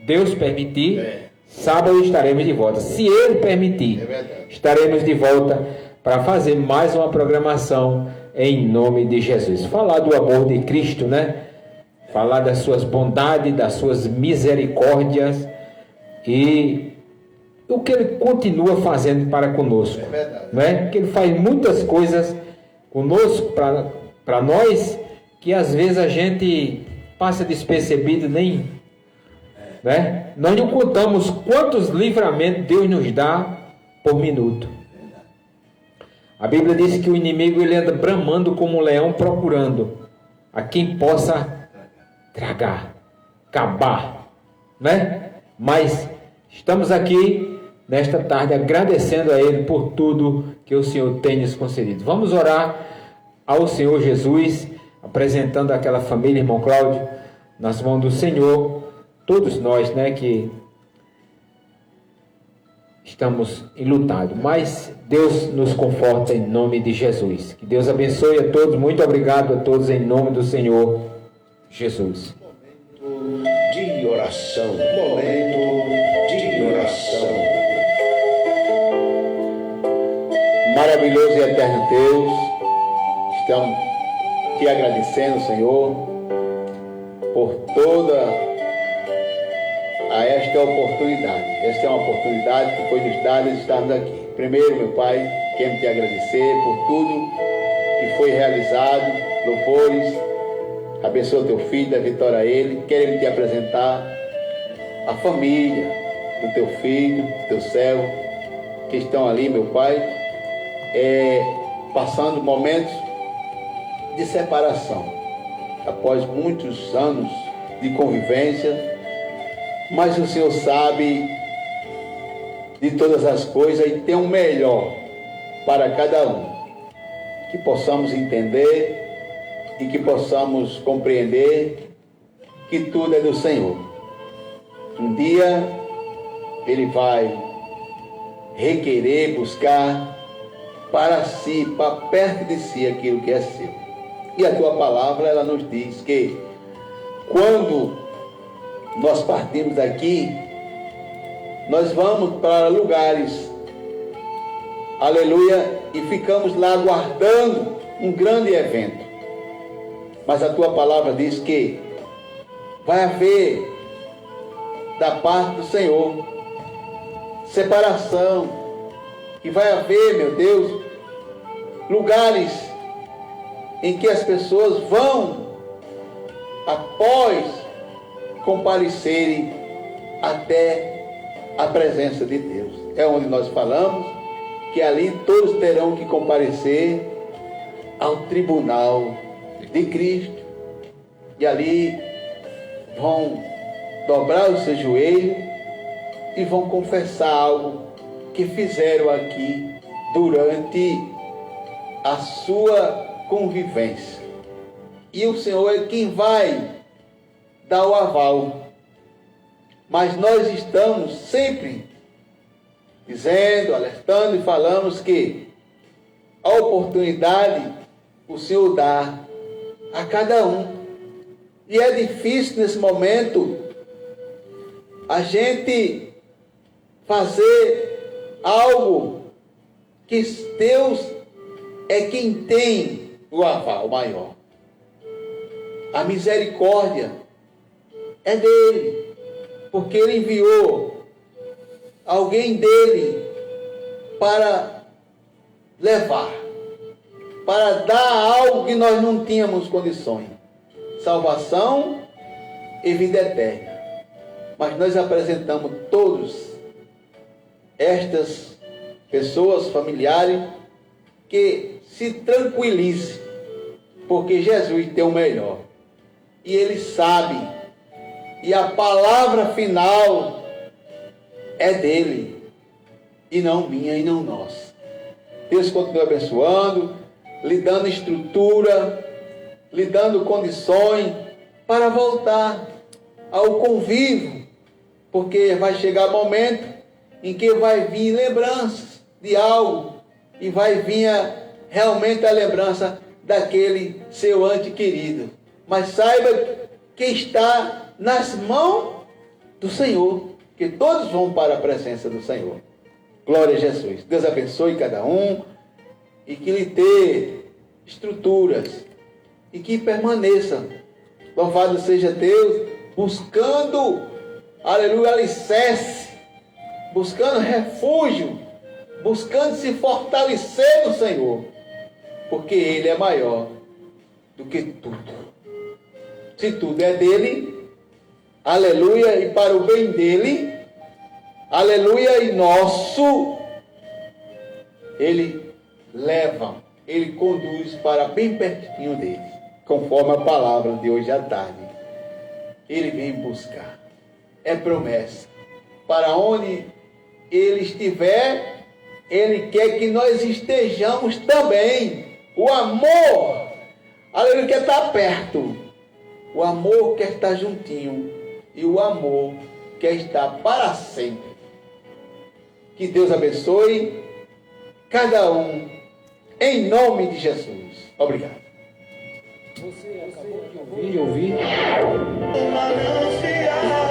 Deus permitir, sábado estaremos de volta. Se Ele permitir, estaremos de volta para fazer mais uma programação em nome de Jesus. Falar do amor de Cristo, né? Falar das suas bondades, das suas misericórdias e o que Ele continua fazendo para conosco. Né? Que Ele faz muitas coisas conosco, para nós, que às vezes a gente passa despercebido, nem... Né? Nós não contamos quantos livramentos Deus nos dá por minuto. A Bíblia diz que o inimigo ele anda bramando como um leão procurando a quem possa tragar, acabar, né? Mas estamos aqui nesta tarde agradecendo a Ele por tudo que o Senhor tem nos concedido. Vamos orar ao Senhor Jesus, apresentando aquela família, irmão Cláudio, nas mãos do Senhor, todos nós, né, que estamos enlutados, mas Deus nos conforta em nome de Jesus. Que Deus abençoe a todos. Muito obrigado a todos em nome do Senhor Jesus. Momento de oração. Momento de oração. Maravilhoso e eterno Deus, estamos te agradecendo, Senhor, por toda esta oportunidade. Esta é uma oportunidade que foi nos dada de estarmos aqui. Primeiro, meu Pai, quero te agradecer por tudo que foi realizado, louvores. Abençoa o teu filho, dá vitória a ele. Queremos te apresentar a família do teu filho, do teu servo, que estão ali, meu Pai, passando momentos de separação, após muitos anos de convivência. Mas o Senhor sabe de todas as coisas e tem o melhor para cada um. Que possamos entender e que possamos compreender que tudo é do Senhor. Um dia Ele vai requerer, buscar para si, para perto de si, aquilo que é seu. E a tua palavra, ela nos diz que quando nós partimos daqui, nós vamos para lugares, aleluia, e ficamos lá aguardando um grande evento. Mas a tua palavra diz que vai haver da parte do Senhor separação, e vai haver, meu Deus, lugares em que as pessoas vão após comparecerem até a presença de Deus. É onde nós falamos que ali todos terão que comparecer ao tribunal de Cristo. E ali vão dobrar o seu joelho e vão confessar algo que fizeram aqui durante a sua convivência. E o Senhor é quem vai dar o aval. Mas nós estamos sempre dizendo, alertando e falamos que a oportunidade o Senhor dá a cada um. E é difícil nesse momento a gente fazer algo que Deus é quem tem o aval maior. A misericórdia é dele, porque ele enviou alguém dele para levar, para dar algo que nós não tínhamos condições: salvação e vida eterna. Mas nós apresentamos todos estas pessoas, familiares, que se tranquilizem, porque Jesus tem o melhor. E ele sabe. E a palavra final é dele. E não minha e não nossa. Deus continue abençoando, lhe dando estrutura, lhe dando condições para voltar ao convívio. Porque vai chegar momento em que vai vir lembranças de algo. E vai vir realmente a lembrança daquele seu ente querido. Mas saiba que está nas mãos do Senhor, que todos vão para a presença do Senhor. Glória a Jesus. Deus abençoe cada um e que lhe dê estruturas e que permaneça. Louvado seja Deus, buscando, aleluia, alicerce, buscando refúgio, buscando se fortalecer no Senhor, porque Ele é maior do que tudo. Se tudo é dele, aleluia, e para o bem dele, aleluia, e nosso, ele leva, ele conduz para bem pertinho dele, conforme a palavra de hoje à tarde. Ele vem buscar, é promessa. Para onde ele estiver, ele quer que nós estejamos também. O amor, aleluia, quer estar perto. O amor quer estar juntinho. E o amor quer estar para sempre. Que Deus abençoe cada um, em nome de Jesus. Obrigado. Você acabou de ouvir? Um manancial